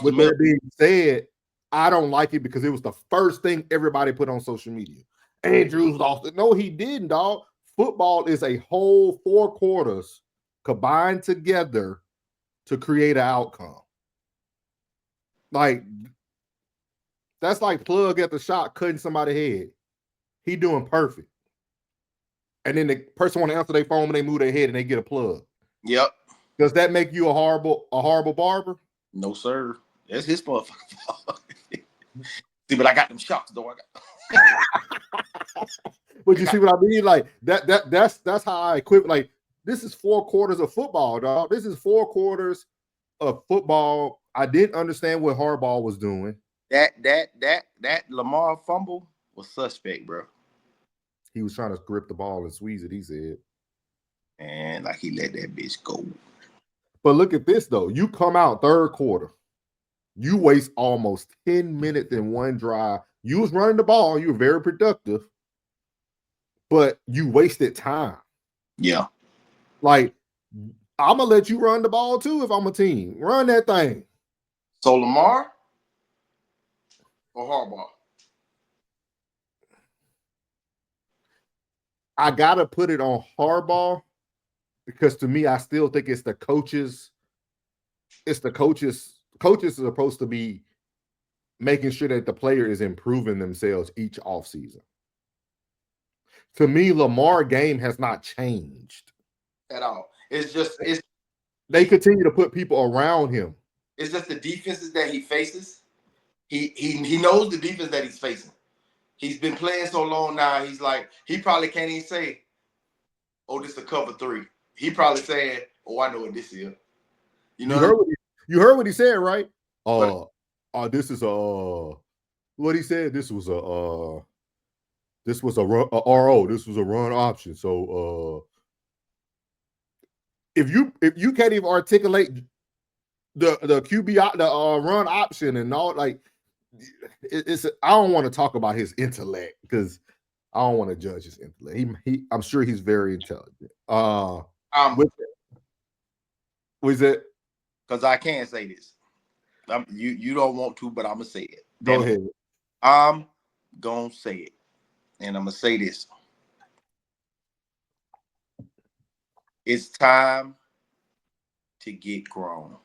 With that being said, I don't like it because it was the first thing everybody put on social media. Andrews lost it. No, he didn't, dog. Football is a whole 4 quarters combined together to create an outcome. Like, that's like Plugg at the shot cutting somebody's head. He doing perfect. And then the person want to answer their phone when they move their head and they get a plug. Yep. Does that make you a horrible barber? No, sir. That's his motherfucking fault. See, but I got them shots, though. But you see what I mean? Like that's how I equip. Like, this is 4 quarters of football, dog. This is 4 quarters of football. I didn't understand what Harbaugh was doing. That Lamar fumble was suspect, bro. He was trying to grip the ball and squeeze it, he said. And like he let that bitch go. But look at this, though. You come out 3rd quarter. You waste almost 10 minutes in one drive. You was running the ball. You were very productive. But you wasted time. Yeah. Like, I'm going to let you run the ball, too, if I'm a team. Run that thing. So Lamar or Harbaugh? I got to put it on Harbaugh because to me, I still think it's the coaches. It's the coaches. Coaches are supposed to be making sure that the player is improving themselves each offseason. To me, Lamar game has not changed. At all. They continue to put people around him. It's just the defenses that he faces. He knows the defense that he's facing. He's been playing so long now. He's like, he probably can't even say, "Oh, this is a cover 3." He probably saying, "Oh, I know what this is." You heard what he said, right? This is what he said. This was a run RO. This was a run option. So if you can't even articulate the QB the run option and all, like, I don't want to talk about his intellect because I don't want to judge his intellect. I'm sure he's very intelligent. What is it? Because I can say this. You don't want to, but I'm gonna say it. Go ahead. I'm gonna say it, and I'm gonna say this. It's time to get grown.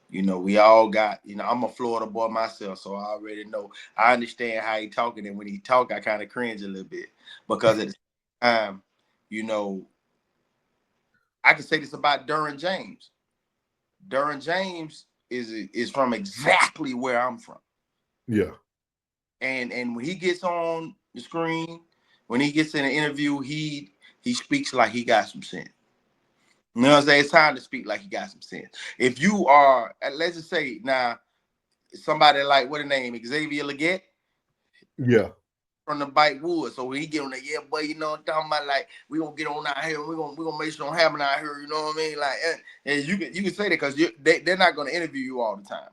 You know, we all got, I'm a Florida boy myself, so I already know. I understand how he talking, and when he talk, I kind of cringe a little bit because at the time, I can say this about Derwin James. Derwin James is from exactly where I'm from. Yeah. And when he gets on the screen, when he gets in an interview, he speaks like he got some sense. You know what I'm saying? It's time to speak like he got some sense. If you are, let's just say now, somebody like what a name, Xavier Leggett. Yeah. From the bike wood. So when he get on there, yeah, boy, you know what I'm talking about? Like, we gonna get on out here, we're gonna make sure it don't happen out here, you know what I mean? Like, and you can say that because they're not gonna interview you all the time.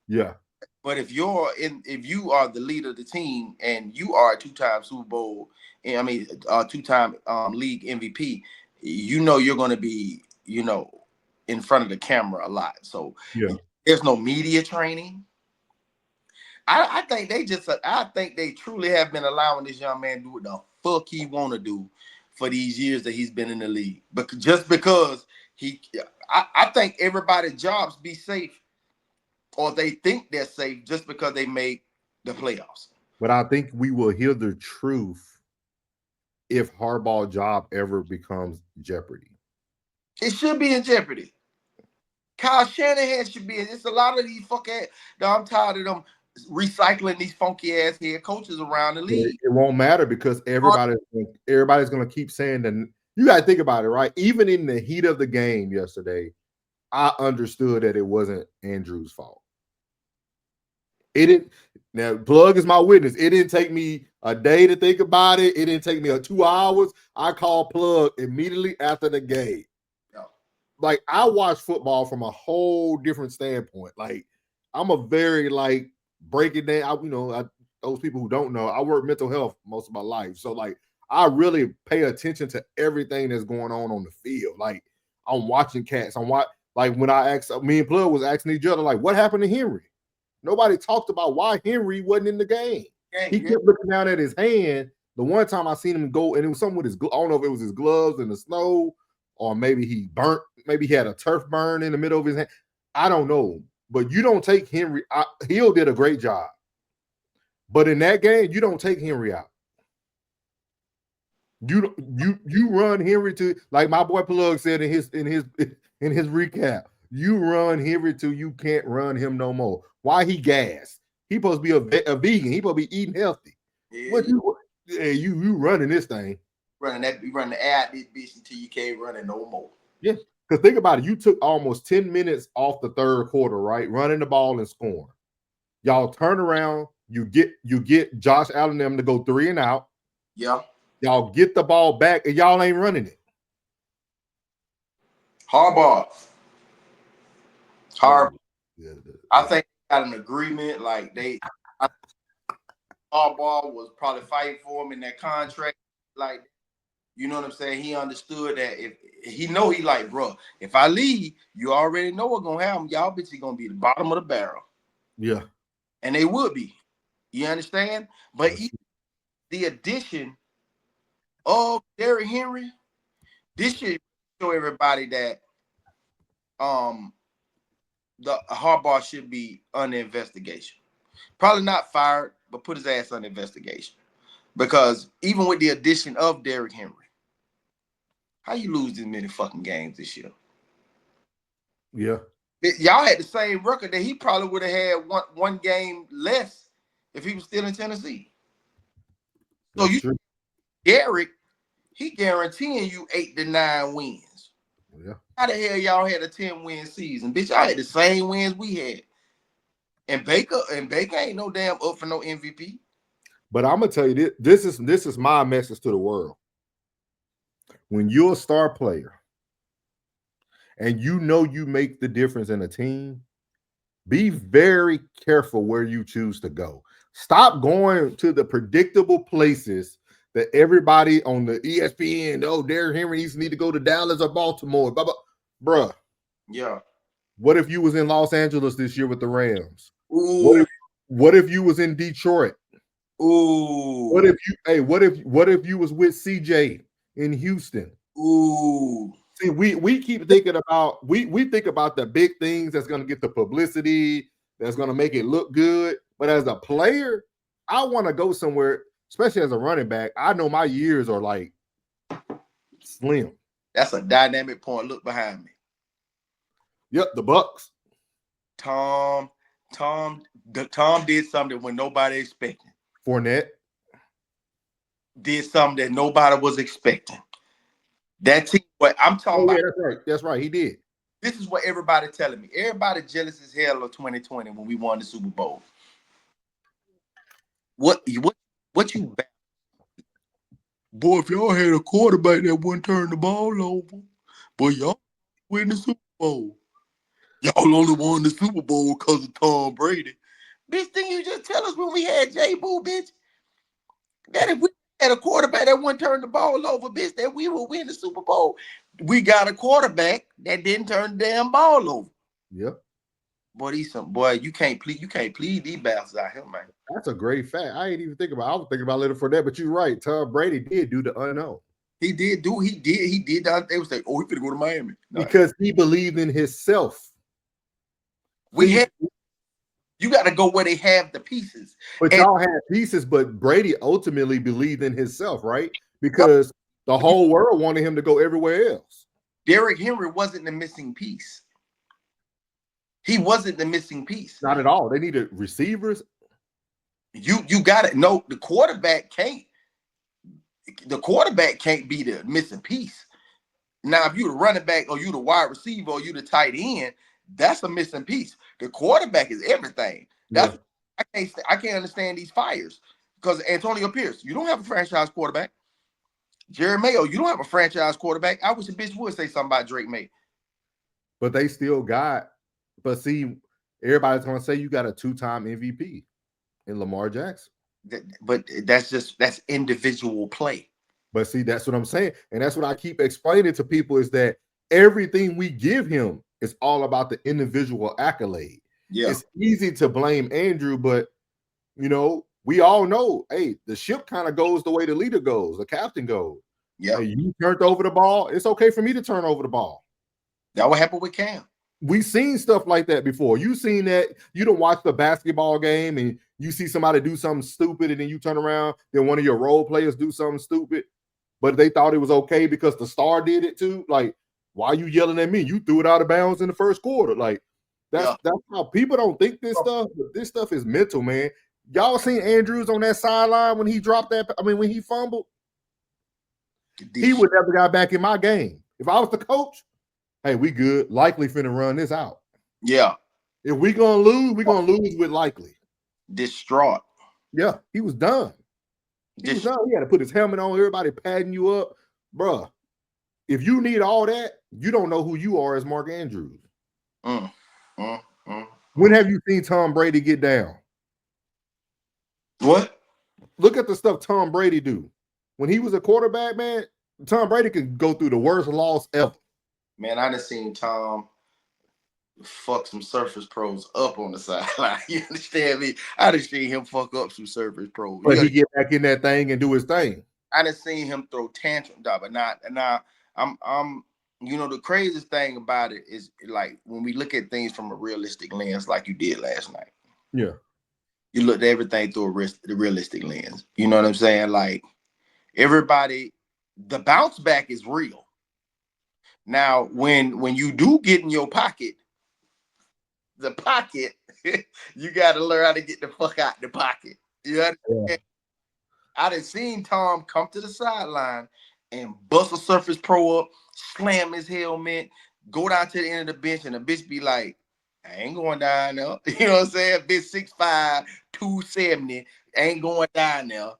Yeah. But if you are the leader of the team and you are a two-time Super Bowl, two-time league MVP, you know you're gonna be, in front of the camera a lot. So Yeah. there's no media training. I think they truly have been allowing this young man to do what the fuck he want to do for these years that he's been in the league. But just because I think everybody's jobs be safe, or they think they're safe just because they make the playoffs. But I think we will hear the truth if Harbaugh's job ever becomes jeopardy. It should be in jeopardy. Kyle Shanahan should be in. It's a lot of these I'm tired of them recycling these funky ass head coaches around the league. It won't matter because everybody's going to keep saying that. You got to think about it, right? Even in the heat of the game yesterday, I understood that it wasn't Andrew's fault. It didn't. Now, Plugg is my witness. It didn't take me a day to think about it. It didn't take me 2 hours. I called Plugg immediately after the game. Yeah. Like, I watch football from a whole different standpoint. Like, I'm a very, like, break it down. Those people who don't know, I work mental health most of my life. So, like, I really pay attention to everything that's going on the field. Like, I'm watching cats. Like, when me and Plugg was asking each other, like, what happened to Henry? Nobody talked about why Henry wasn't in the game. He kept looking down at his hand. The one time I seen him go, and it was something with I don't know if it was his gloves in the snow, or maybe he had a turf burn in the middle of his hand. I don't know. But you don't take Henry. Hill did a great job. But in that game, you don't take Henry out. You run Henry to, like my boy Plugg said in his recap. You run Henry till you can't run him no more. Why he gassed? He supposed to be a vegan. He supposed to be eating healthy. Yeah, But you running this thing. You run the ad this bitch until you can't run it no more. Yeah. Because think about it. You took almost 10 minutes off the third quarter, right? Running the ball and scoring. Y'all turn around. You get Josh Allen and them to go 3 and out. Yeah. Y'all get the ball back and y'all ain't running it. Harbaugh. Yeah. I think they got an agreement. Like Harbaugh was probably fighting for him in that contract. Like, you know what I'm saying? He understood that if he like, bro, if I leave, you already know what's gonna happen. Y'all bitches gonna be the bottom of the barrel. Yeah. And they would be. You understand? But the addition of Derrick Henry, this should show everybody that the Harbaugh should be under investigation. Probably not fired, but put his ass under investigation. Because even with the addition of Derrick Henry, how you lose this many fucking games this year? Yeah. Y'all had the same record that he probably would have had one game less if he was still in Tennessee. So Derrick, he guaranteeing you 8 to 9 wins. Yeah. How the hell y'all had a 10-win season? Bitch, y'all had the same wins we had. And Baker ain't no damn up for no MVP. But I'm gonna tell you this is my message to the world. When you're a star player and you make the difference in a team, be very careful where you choose to go. Stop going to the predictable places that everybody on the ESPN, Derrick Henry needs to go to Dallas or Baltimore. Blah, blah. Bruh. Yeah. What if you was in Los Angeles this year with the Rams? Ooh. What if you was in Detroit? Ooh. What if you was with CJ in Houston? Ooh. See, we keep thinking about we think about the big things that's going to get the publicity, that's going to make it look good. But as a player, I want to go somewhere, especially as a running back. I know my years are like slim. That's a dynamic point. Look behind me. Yep, the Bucks. Tom did something when nobody expected. Fournette did something that nobody was expecting. That team, what I'm talking about. Yeah, that's right. That's right. He did. This is what everybody telling me. Everybody jealous as hell of 2020 when we won the Super Bowl. What you boy, if y'all had a quarterback that wouldn't turn the ball over, boy, y'all win the Super Bowl. Y'all only won the Super Bowl because of Tom Brady. Bitch, didn't you just tell us when we had J Boo, bitch? That if we had a quarterback that wouldn't turn the ball over, bitch, that we would win the Super Bowl. We got a quarterback that didn't turn the damn ball over. Yep. Boy, you can't plead these bastards out here, man. That's a great fact. I ain't even thinking about. I was thinking about Leonard Fournette, but you're right. Tom Brady did do the unknown. He did. They was like, oh, he finna go to Miami. No. Because he believed in himself. You got to go where they have the pieces. But y'all had pieces, but Brady ultimately believed in himself, right? Because the whole world wanted him to go everywhere else. Derrick Henry wasn't the missing piece. He wasn't the missing piece. Not at all. They needed receivers. You got it. No, the quarterback can't be the missing piece. Now, if you the running back or you the wide receiver or you the tight end, that's a missing piece. The quarterback is everything. That's I can't understand these fires because Antonio Pierce, you don't have a franchise quarterback. Jerry Mayo, you don't have a franchise quarterback. I wish a bitch would say something about Drake May. But they still got. But see, everybody's gonna say you got a 2-time MVP in Lamar Jackson. But that's individual play. But see, that's what I'm saying. And that's what I keep explaining to people is that everything we give him is all about the individual accolade. Yeah. It's easy to blame Andrew, but, you know, we all know, hey, the ship kind of goes the way the leader goes, the captain goes. Yeah. Hey, you turned over the ball. It's okay for me to turn over the ball. That what happened with Cam. We've seen stuff like that before. You've seen that. You don't watch the basketball game and you see somebody do something stupid and then you turn around, then one of your role players do something stupid, but they thought it was okay because the star did it too. Like, why are you yelling at me? You threw it out of bounds in the first quarter. Like, that's how people don't think this stuff, but this stuff is mental, man. Y'all seen Andrews on that sideline when he dropped that? I mean, when he fumbled, he would never got back in my game. If I was the coach, hey, we good. Likely finna run this out. Yeah. If we gonna lose, we gonna lose with Likely. Distraught. Yeah, he was done. He was done. He had to put his helmet on, everybody padding you up. Bruh, if you need all that, you don't know who you are as Mark Andrews. When have you seen Tom Brady get down? What? Look at the stuff Tom Brady do. When he was a quarterback, man, Tom Brady could go through the worst loss ever. Man, I done seen Tom fuck some Surface Pros up on the sideline. You understand me? I done seen him fuck up some Surface Pros. But he get back in that thing and do his thing. I done seen him throw tantrum, but now I'm you know, the craziest thing about it is like when we look at things from a realistic lens, like you did last night. Yeah. You looked at everything through the realistic lens. You know what I'm saying? Like everybody, the bounce back is real. Now, when you do get in your pocket, the pocket, you got to learn how to get the fuck out the pocket. You understand? Yeah. I done seen Tom come to the sideline and bust a Surface Pro up, slam his helmet, go down to the end of the bench, and the bitch be like, I ain't going down there. You know what I'm saying? Bitch 6'5", 270, ain't going down there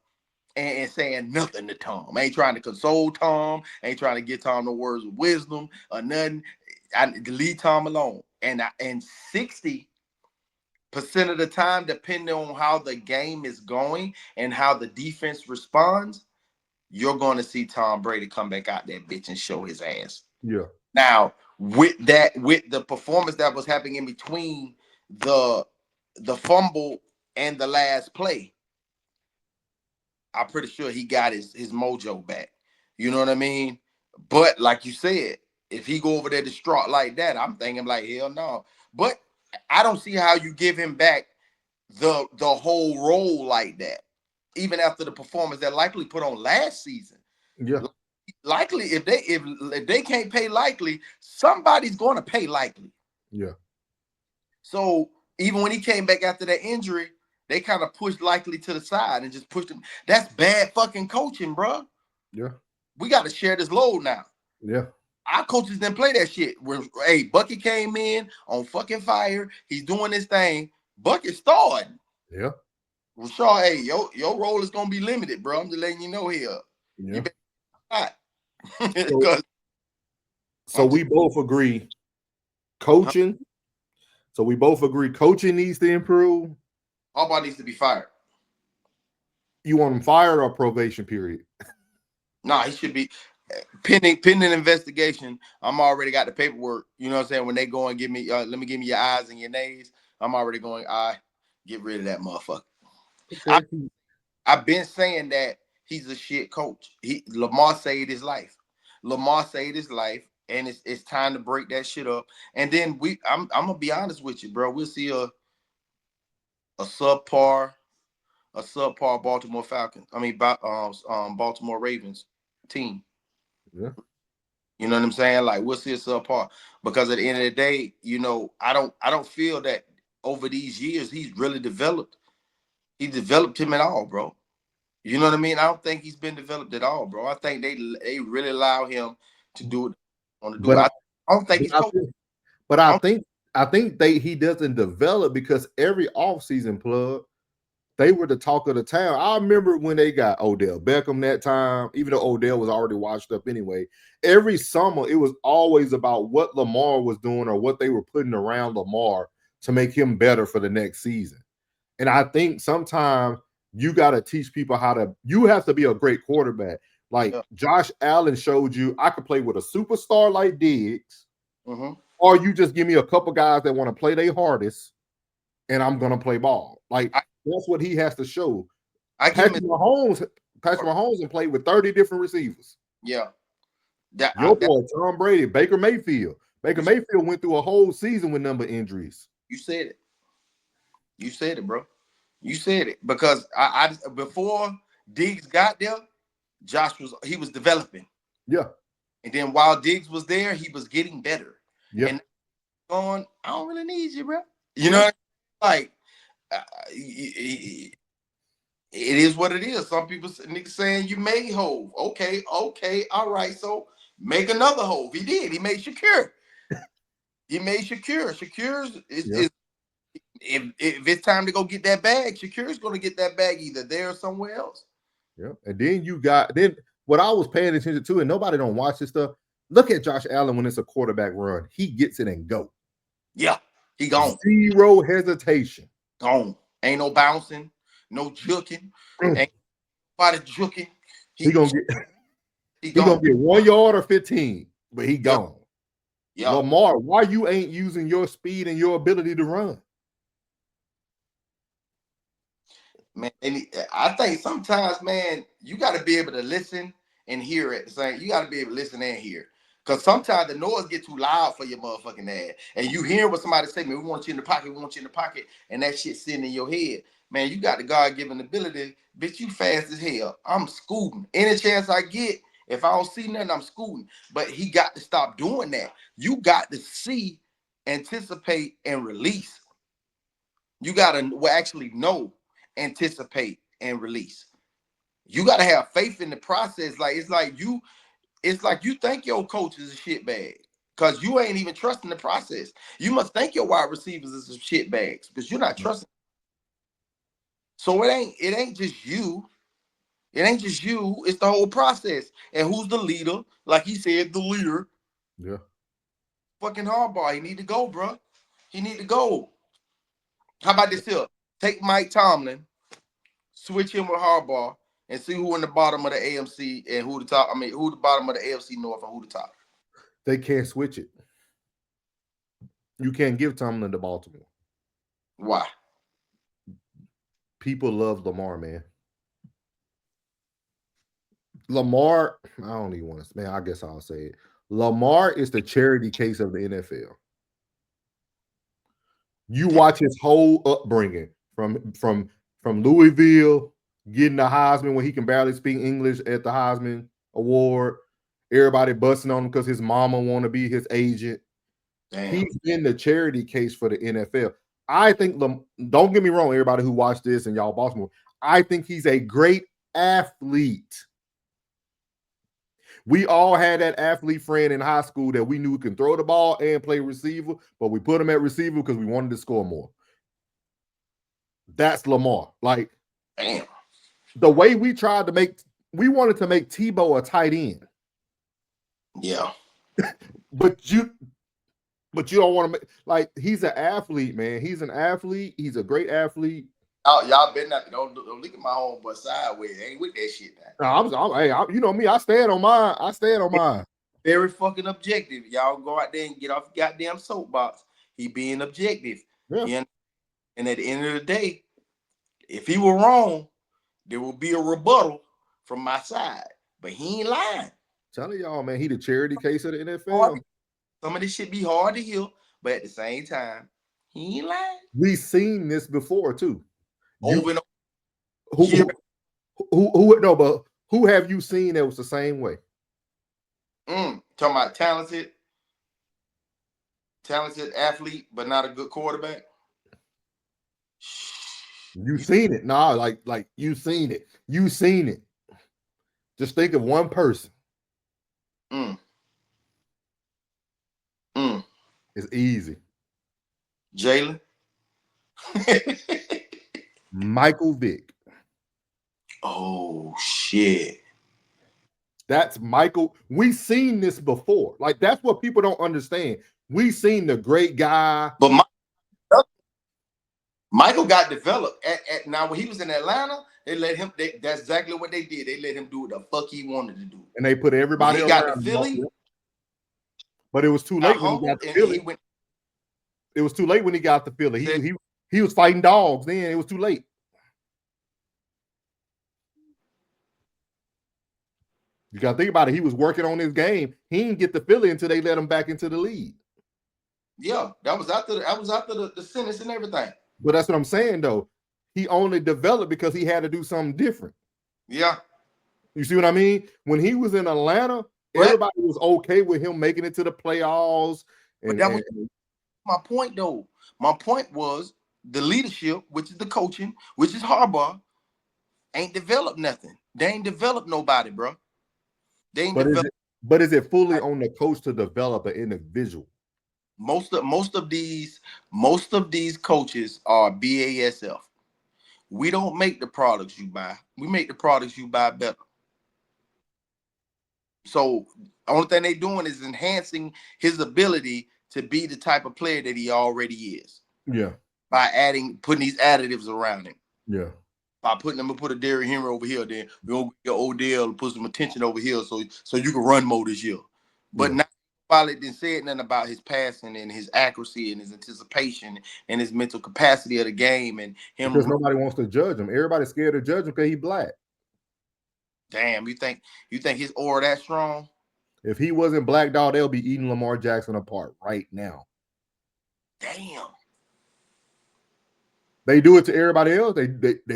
and saying nothing to Tom. Ain't trying to console Tom, ain't trying to get Tom the words of wisdom or nothing. I leave Tom alone. And 60% of the time, depending on how the game is going and how the defense responds, you're going to see Tom Brady come back out that bitch and show his ass. Yeah. Now, with the performance that was happening in between the fumble and the last play, I'm pretty sure he got his mojo back. You know what I mean? But like you said, if he go over there distraught like that, I'm thinking like, hell no. But I don't see how you give him back the whole role like that, even after the performance that Likely put on last season. Yeah. Likely, if they can't pay Likely, somebody's going to pay Likely. Yeah. So even when he came back after that injury, they kind of pushed Likely to the side and just pushed him. That's bad fucking coaching, bro. Yeah. We got to share this load now. Yeah. Our coaches didn't play that shit. Hey, Bucky came in on fucking fire. He's doing this thing. Bucky started. Yeah. Rashad, hey, your role is gonna be limited, bro. I'm just letting you know here. Yeah. You better not. So we both agree coaching. So we both agree coaching needs to improve. Harbaugh needs to be fired. You want him fired or probation period? Nah, he should be pending investigation. I'm already got the paperwork. You know what I'm saying? When they go and give me, let me give me your eyes and your nays. I'm already going. Get rid of that motherfucker. Okay. I've been saying that he's a shit coach. Lamar saved his life. Lamar saved his life, and it's time to break that shit up. And then I'm gonna be honest with you, bro. We'll see a subpar Baltimore Falcons. I mean, Baltimore Ravens team. Yeah. You know what I'm saying? Like, we'll see a subpar, because at the end of the day, you know, I don't feel that over these years he's really developed. He developed him at all, bro. You know what I mean? I don't think he's been developed at all, bro. I think they really allow him to do what they want to do. But I don't think he's coaching. But I think he doesn't develop because every offseason, Plug, they were the talk of the town. I remember when they got Odell Beckham that time, even though Odell was already washed up anyway. Every summer, it was always about what Lamar was doing or what they were putting around Lamar to make him better for the next season. And I think sometimes you got to teach people you have to be a great quarterback. Like Josh Allen showed you, I could play with a superstar like Diggs, or you just give me a couple guys that want to play their hardest, and I'm going to play ball. Like, that's what he has to show. Patrick Mahomes and played with 30 different receivers. Yeah. Your boy, Tom Brady, Baker Mayfield. Baker Mayfield went through a whole season with number injuries. You said it. You said it, bro. You said it. Because I before Diggs got there, Josh was developing. Yeah. And then while Diggs was there, he was getting better. Yeah. And going, I don't really need you, bro. You know what I mean? Like, it is what it is. Some people niggas saying you made Hove. Okay, all right. So make another Hove. He did. He made Shakir. Shakir's is if it's time to go get that bag, Shakir's going to get that bag either there or somewhere else. Yeah. And then what I was paying attention to, and nobody don't watch this stuff. Look at Josh Allen when it's a quarterback run. He gets it and go. Yeah, he gone. Zero hesitation. Gone. Ain't no bouncing, no juking. Ain't nobody juking. He gonna get 1 yard or 15, but he gone. Yeah. Lamar, why you ain't using your speed and your ability to run? Man, I think sometimes, man, you got to be able to listen and hear it. You got to be able to listen and hear. Because sometimes the noise get too loud for your motherfucking ass. And you hear what somebody say, man, we want you in the pocket, and that shit sitting in your head. Man, you got the God-given ability. Bitch, you fast as hell. I'm scooting. Any chance I get, if I don't see nothing, I'm scooting. But he got to stop doing that. You got to see, anticipate, and release. You got to actually know, anticipate, and release. You got to have faith in the process. Like, it's like you think your coach is a shitbag because you ain't even trusting the process. You must think your wide receivers is some shitbags because you're not trusting. So it ain't just you. It ain't just you. It's the whole process. And who's the leader? Like he said, the leader. Yeah. Fucking Harbaugh. He need to go, bro. He need to go. How about this here? Take Mike Tomlin, switch him with Harbaugh, and see who in the bottom of the AMC and who the top. I mean, who the bottom of the AFC North and who the top. They can't switch it. You can't give Tomlin to Baltimore. Why? People love Lamar, man. Lamar, I don't even want to, man, I guess I'll say it. Lamar is the charity case of the NFL. You watch his whole upbringing from Louisville, getting the Heisman when he can barely speak English at the Heisman Award. Everybody busting on him because his mama want to be his agent. He's been the charity case for the NFL. I think, don't get me wrong, everybody who watched this and y'all Baltimore, I think he's a great athlete. We all had that athlete friend in high school that we knew can throw the ball and play receiver, but we put him at receiver because we wanted to score more. That's Lamar. Like, damn. The way we wanted to make Tebow a tight end. Yeah. But you don't want to make, like, he's an athlete, man. He's an athlete. He's a great athlete. Y'all better not don't look at my homeboy sideways. I ain't with that shit now. No, you know me. I stand on mine. Very fucking objective. Y'all go out there and get off the goddamn soapbox. He being objective. Yeah. And at the end of the day, if he were wrong, there will be a rebuttal from my side. But he ain't lying. Telling y'all, man, he the charity case of the NFL. Some of this shit be hard to hear, but at the same time, he ain't lying. We seen this before too. Over and over. Who have you seen that was the same way? Talking about talented athlete, but not a good quarterback. You seen it. Nah, like you seen it. You seen it. Just think of one person. It's easy. Jalen. Michael Vick. Oh shit. That's Michael. We seen this before. Like, that's what people don't understand. We seen the great guy. But Michael got developed at now when he was in Atlanta. They let him. That's exactly what they did. They let him do what the fuck he wanted to do. And they put everybody he got to Philly. But it was too late when he got to Philly. It was too late when he got to Philly. He was fighting dogs then. It was too late. You got to think about it. He was working on his game. He didn't get to Philly until they let him back into the league. Yeah, that was after the sentence and everything. But that's what I'm saying, though. He only developed because he had to do something different. Yeah. You see what I mean? When he was in Atlanta, everybody was okay with him making it to the playoffs. And that was my point, though. My point was the leadership, which is the coaching, which is Harbaugh, ain't developed nothing. They ain't developed nobody, bro. They ain't developed. But is it fully on the coach to develop an individual? Most of these coaches are BASF. We don't make the products you buy. We make the products you buy better. So the only thing they're doing is enhancing his ability to be the type of player that he already is. Yeah. By putting these additives around him. Yeah. By put a Derrick Henry over here, then we're gonna get Odell and put some attention over here so you can run more this year. But now Pilot didn't say nothing about his passing and his accuracy and his anticipation and his mental capacity of the game and him. Because nobody wants to judge him. Everybody's scared to judge him because he's black. Damn, you think his aura that strong? If he wasn't black, dog, they'll be eating Lamar Jackson apart right now. Damn. They do it to everybody else. They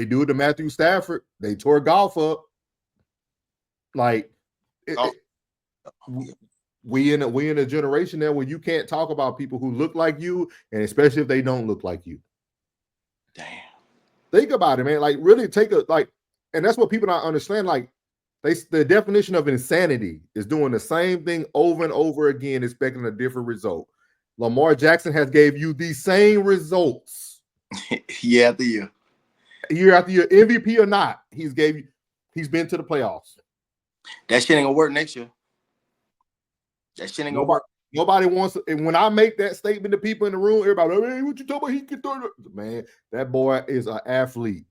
do it to Matthew Stafford. They tore golf up. Like we in a generation now where you can't talk about people who look like you, and especially if they don't look like you. Damn. Think about it, man. Like, really and that's what people don't understand. Like, the definition of insanity is doing the same thing over and over again, expecting a different result. Lamar Jackson has gave you the same results. Year after year. Year after year, MVP or not, he's been to the playoffs. That shit ain't gonna work next year. That shit ain't gonna work. Nobody wants to, and when I make that statement to people in the room, everybody, hey, what you talking about? He can throw it. Man, that boy is an athlete.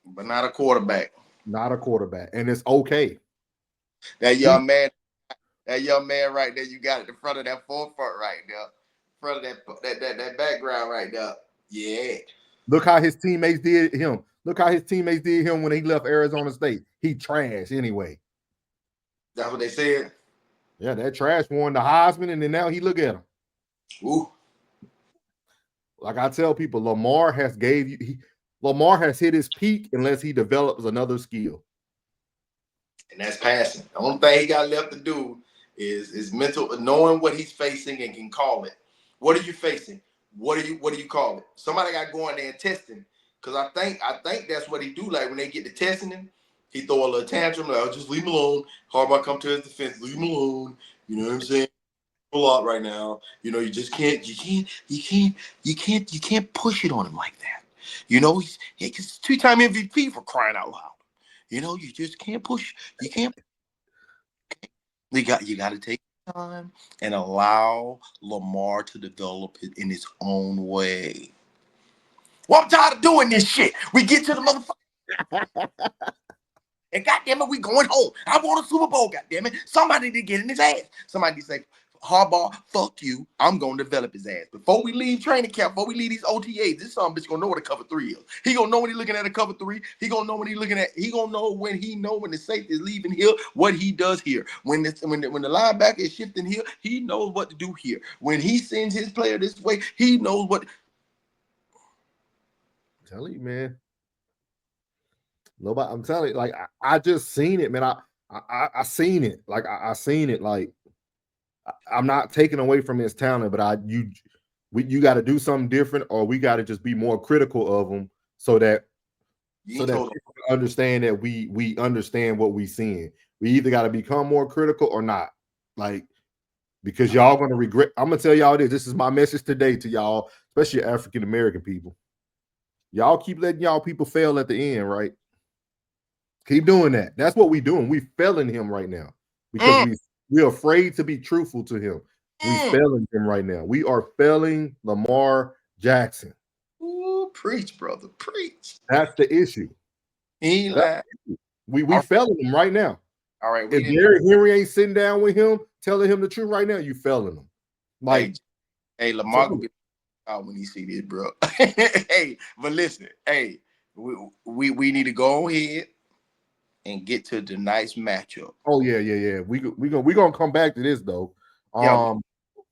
But not a quarterback. Not a quarterback. And it's okay. That young man right there, you got at the front of that forefront right there. Front of that background right there. Yeah. Look how his teammates did him. Look how his teammates did him when he left Arizona State. He trash anyway. That's what they said. Yeah, that trash won the Heisman, and then now he look at him. Ooh. Like I tell people, Lamar has hit his peak unless he develops another skill. And that's passing. The only thing he got left to do is mental, knowing what he's facing and can call it. What are you facing? What do you call it? Somebody got to go in there and test him. Because I think that's what he do. Like when they get to testing him, he throw a little tantrum, like, just leave him alone. Harbaugh come to his defense, leave him alone. You know what I'm saying? A lot right now. You know, you just can't push it on him like that. You know, he's 2-time MVP for crying out loud. You know, you just can't push. You can't. You got to take time and allow Lamar to develop it in his own way. Well, I'm tired of doing this shit. We get to the motherfucker. And goddamn it, we going home. I want a Super Bowl, goddamn it. Somebody to get in his ass. Somebody say, Harbaugh, fuck you. I'm going to develop his ass. Before we leave training camp, before we leave these OTAs, this son bitch going to know what a cover 3 is. He going to know when he's looking at a cover 3. He going to know when he's looking at, he going to know when the safety is leaving here, what he does here. When the linebacker is shifting here, he knows what to do here. When he sends his player this way, he knows what. Tell you, man. Nobody, I'm telling you, like I just seen it, man. I seen it. Like I seen it. Like I'm not taking away from his talent, but you got to do something different, or we got to just be more critical of him so that people understand that we understand what we seeing. We either got to become more critical or not. Like, because y'all gonna regret. I'm gonna tell y'all this. This is my message today to y'all, especially African American people. Y'all keep letting y'all people fail at the end, right? Keep doing that. That's what we doing. We failing him right now because we're afraid to be truthful to him. We failing him right now. We are failing Lamar Jackson. Ooh, preach, brother, preach. That's the issue. We failing him right now. All right. If Derrick Henry ain't sitting down with him, telling him the truth right now, you failing him. Like, hey, Lamar will be out when he see this, bro. Hey, but listen, hey, we need to go ahead and get to the nice matchup. Oh yeah. We gonna come back to this though. We're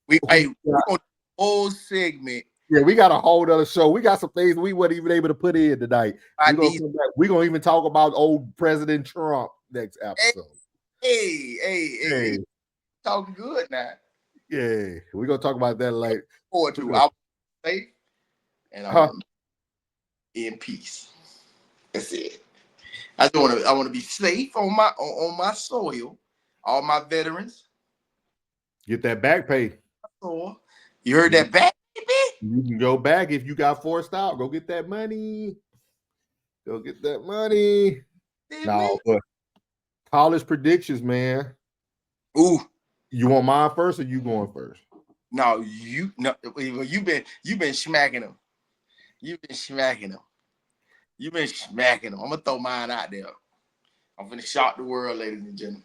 gonna whole segment. Yeah, we got a whole other show. We got some things we weren't even able to put in tonight. We're gonna even talk about old President Trump next episode. Hey. Talking good now. Yeah, we're gonna talk about that later. Forward to I'm safe and I'm in peace. That's it. I want to be safe on my soil. All my veterans get that back pay. You heard that back, baby? You can go back if you got forced out. Go get that money. Go get that money. No, but college predictions, man. Ooh, you want mine first, or you going first? No, you've been smacking them. You've been smacking them. I'm gonna throw mine out there. I'm gonna shock the world, ladies and gentlemen.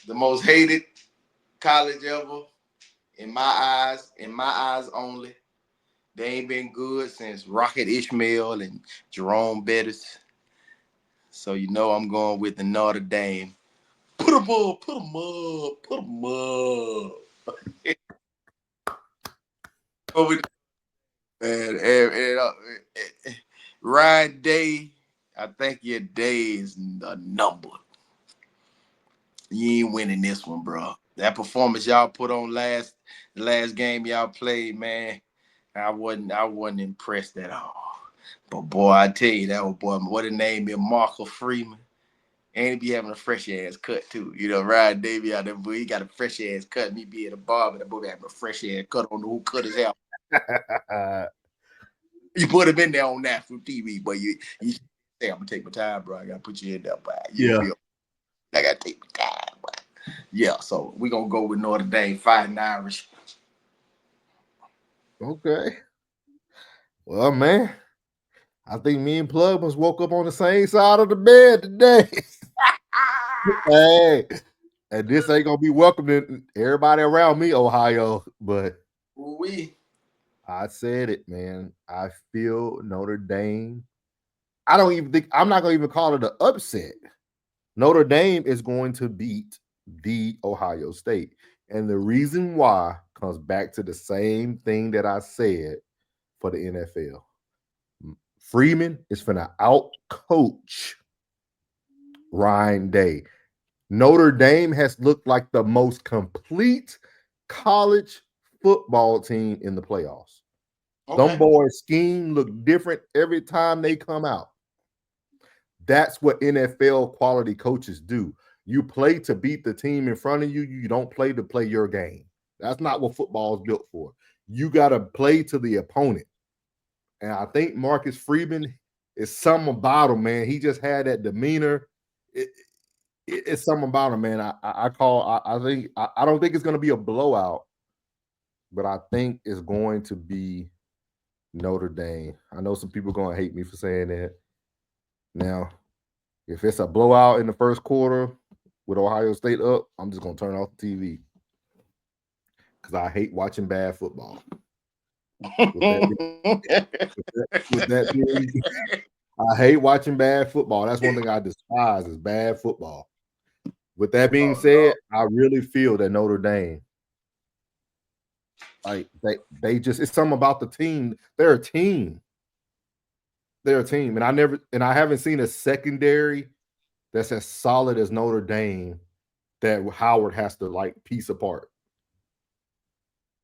The most hated college ever, in my eyes only. They ain't been good since Rocket Ishmael and Jerome Bettis. So you know I'm going with the Notre Dame. Put them up. Ryan Day, I think your day is a number. You ain't winning this one, bro. That performance y'all put on the last game y'all played, man, I wasn't impressed at all. But boy, I tell you, that old boy, what his name is, Marco Freeman, and he be having a fresh ass cut too. You know, Ryan Davey out there, boy, he got a fresh ass cut. Me be at a barber, that boy having a fresh ass cut on who cut his hair. You put him in there on national TV, but you say, I'm gonna take my time, bro. I gotta put you in there, boy. I gotta take my time, boy. Yeah, so we're gonna go with Notre Dame fighting Irish. Okay. Well, man, I think me and Plugg must woke up on the same side of the bed today. Hey, and this ain't gonna be welcoming everybody around me, Ohio, but I said it, man. I feel Notre Dame. I'm not gonna even call it an upset. Notre Dame is going to beat the Ohio State. And the reason why comes back to the same thing that I said for the NFL. Freeman is finna out-coach Ryan Day. Notre Dame has looked like the most complete college football team in the playoffs. Okay. Them boys' scheme look different every time they come out. That's what NFL quality coaches do. You play to beat the team in front of you. You don't play to play your game. That's not what football is built for. You got to play to the opponent. And I think Marcus Freeman is something about him, man. He just had that demeanor. It's something about him, man. I don't think it's going to be a blowout, but I think it's going to be Notre Dame. I know some people are going to hate me for saying that. Now, if it's a blowout in the first quarter with Ohio State up, I'm just going to turn off the TV because I hate watching bad football. With that being, I hate watching bad football. That's one thing I despise is bad football. With that being said, I really feel that Notre Dame, like they just, it's something about the team. They're a team. They're a team, and I haven't seen a secondary that's as solid as Notre Dame that Howard has to like piece apart.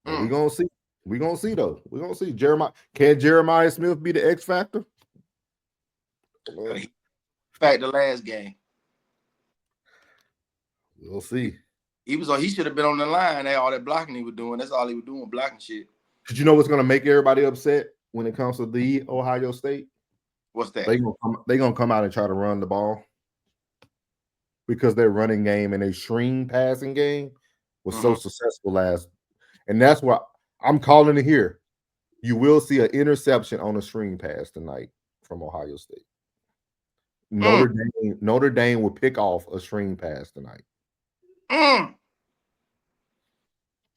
We're gonna see. We're gonna see though. We're gonna see. Can Jeremiah Smith be the X factor? Fact, the last game. We'll see. He should have been on the line. All that blocking he was doing. That's all he was doing, blocking shit. Did you know what's gonna make everybody upset when it comes to the Ohio State? What's that? They gonna come out and try to run the ball because their running game and their string passing game was so successful last. And that's what I'm calling it here. You will see an interception on a string pass tonight from Ohio State. Notre Dame will pick off a string pass tonight.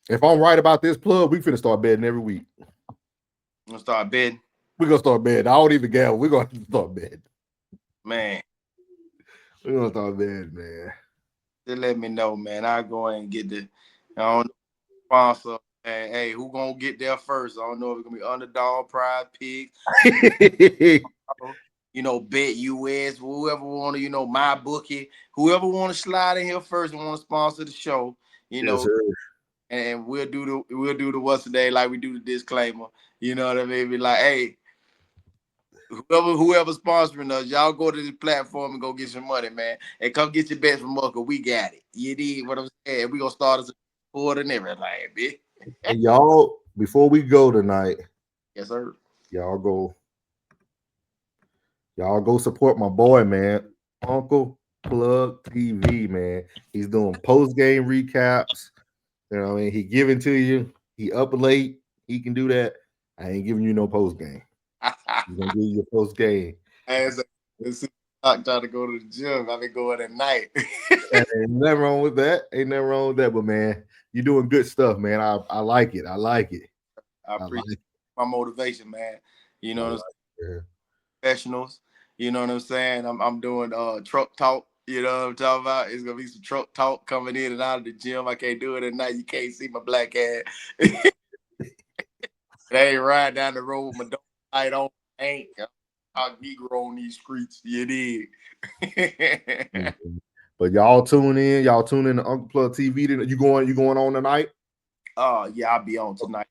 If I'm right about this plug, we finna start betting every week. Gonna start betting. We're gonna start betting. I don't even gamble. We're gonna start betting. Man. We're gonna start betting, man. Just let me know, man. I'll go ahead and get the sponsor. And hey, who gonna get there first? I don't know if it's gonna be Underdog, Pride Picks, Bet US, whoever want to, my bookie, whoever want to slide in here first and want to sponsor the show, yes, sir. And we'll do the what's today like we do the disclaimer. You know what I mean? Be like, hey, whoever sponsoring us, y'all go to this platform and go get some money, man, and come get your bets from us. We got it. You need what I'm saying? We gonna start as a board and everything, bitch. And y'all, before we go tonight, yes, sir. Y'all go support my boy, man. Uncle Plugg TV, man. He's doing post-game recaps. You know what I mean? He giving to you. He up late. He can do that. I ain't giving you no post-game. He's gonna give you a post-game. I'm trying to go to the gym. I've been going at night. Ain't nothing wrong with that. But man, you're doing good stuff, man. I like it. I appreciate my motivation, man. You know what I'm saying? Professionals. You know what I'm saying? I'm doing truck talk. You know what I'm talking about? It's gonna be some truck talk coming in and out of the gym. I can't do it at night. You can't see my black ass. They ain't ride down the road with my dog light on. Ain't a Negro on these streets. You dig? But y'all tune in. Y'all tune in to Uncle Plugg TV. You going on tonight? Yeah, I'll be on tonight.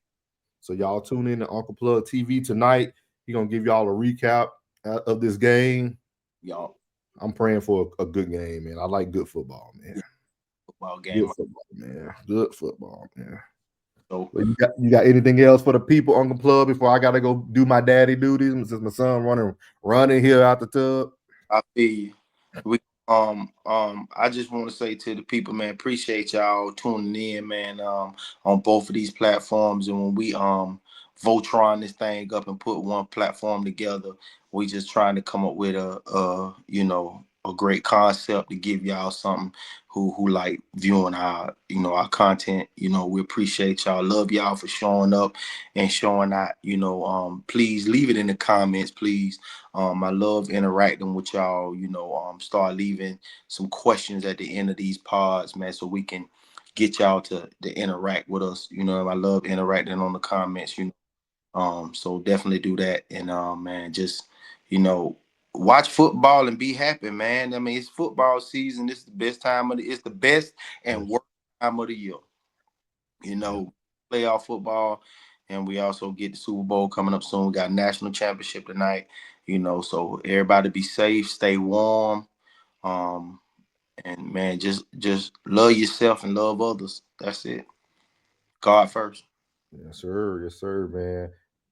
So y'all tune in to Uncle Plugg TV tonight. He gonna give y'all a recap of this game. Y'all, I'm praying for a good game, man. I like good football, man. Football game. Good football, man. Good football, man. So you got anything else for the people, Uncle Plugg, before I gotta go do my daddy duties since my son running here out the tub? I feel you. I just want to say to the people, man, appreciate y'all tuning in, man, on both of these platforms. And when we Voltron this thing up and put one platform together, we just trying to come up with a great concept to give y'all something who like viewing our content. We appreciate y'all. Love y'all for showing up and showing out. Please leave it in the comments, please. I love interacting with y'all. Start leaving some questions at the end of these pods, man, so we can get y'all to interact with us. I love interacting on the comments. So definitely do that. And man, just watch football and be happy, man. I mean, it's football season. It's the best time of it's the best and worst time of the year. You know, playoff football, and we also get the Super Bowl coming up soon. We got national championship tonight. You know, so everybody be safe, stay warm, and man, just love yourself and love others. That's it. God first. Yes, sir, man.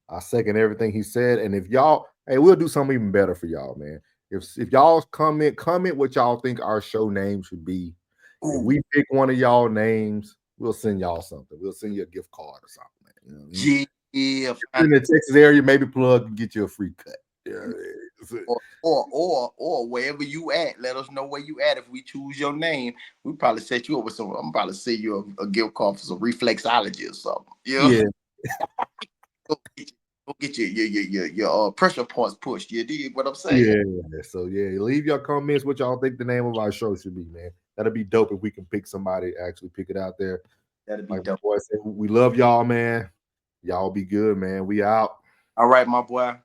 I second everything he said. And if y'all, hey, we'll do something even better for y'all, man. If y'all comment what y'all think our show name should be. If we pick one of y'all names, we'll send y'all something. We'll send you a gift card or something, man. You know what I mean? Yeah, in the Texas area, maybe Plugg can get you a free cut. Yeah. Or wherever you at, let us know where you at. If we choose your name, we probably set you up with some. I'm probably send you a gift card for some reflexology or something. Yeah. Go get your pressure points pushed. You dig what I'm saying? Yeah. So yeah, leave your comments what y'all think the name of our show should be, man. That'd be dope if we can pick somebody, actually pick it out there. That'd be like dope. Boy said, we love y'all, man. Y'all be good, man. We out. All right, my boy.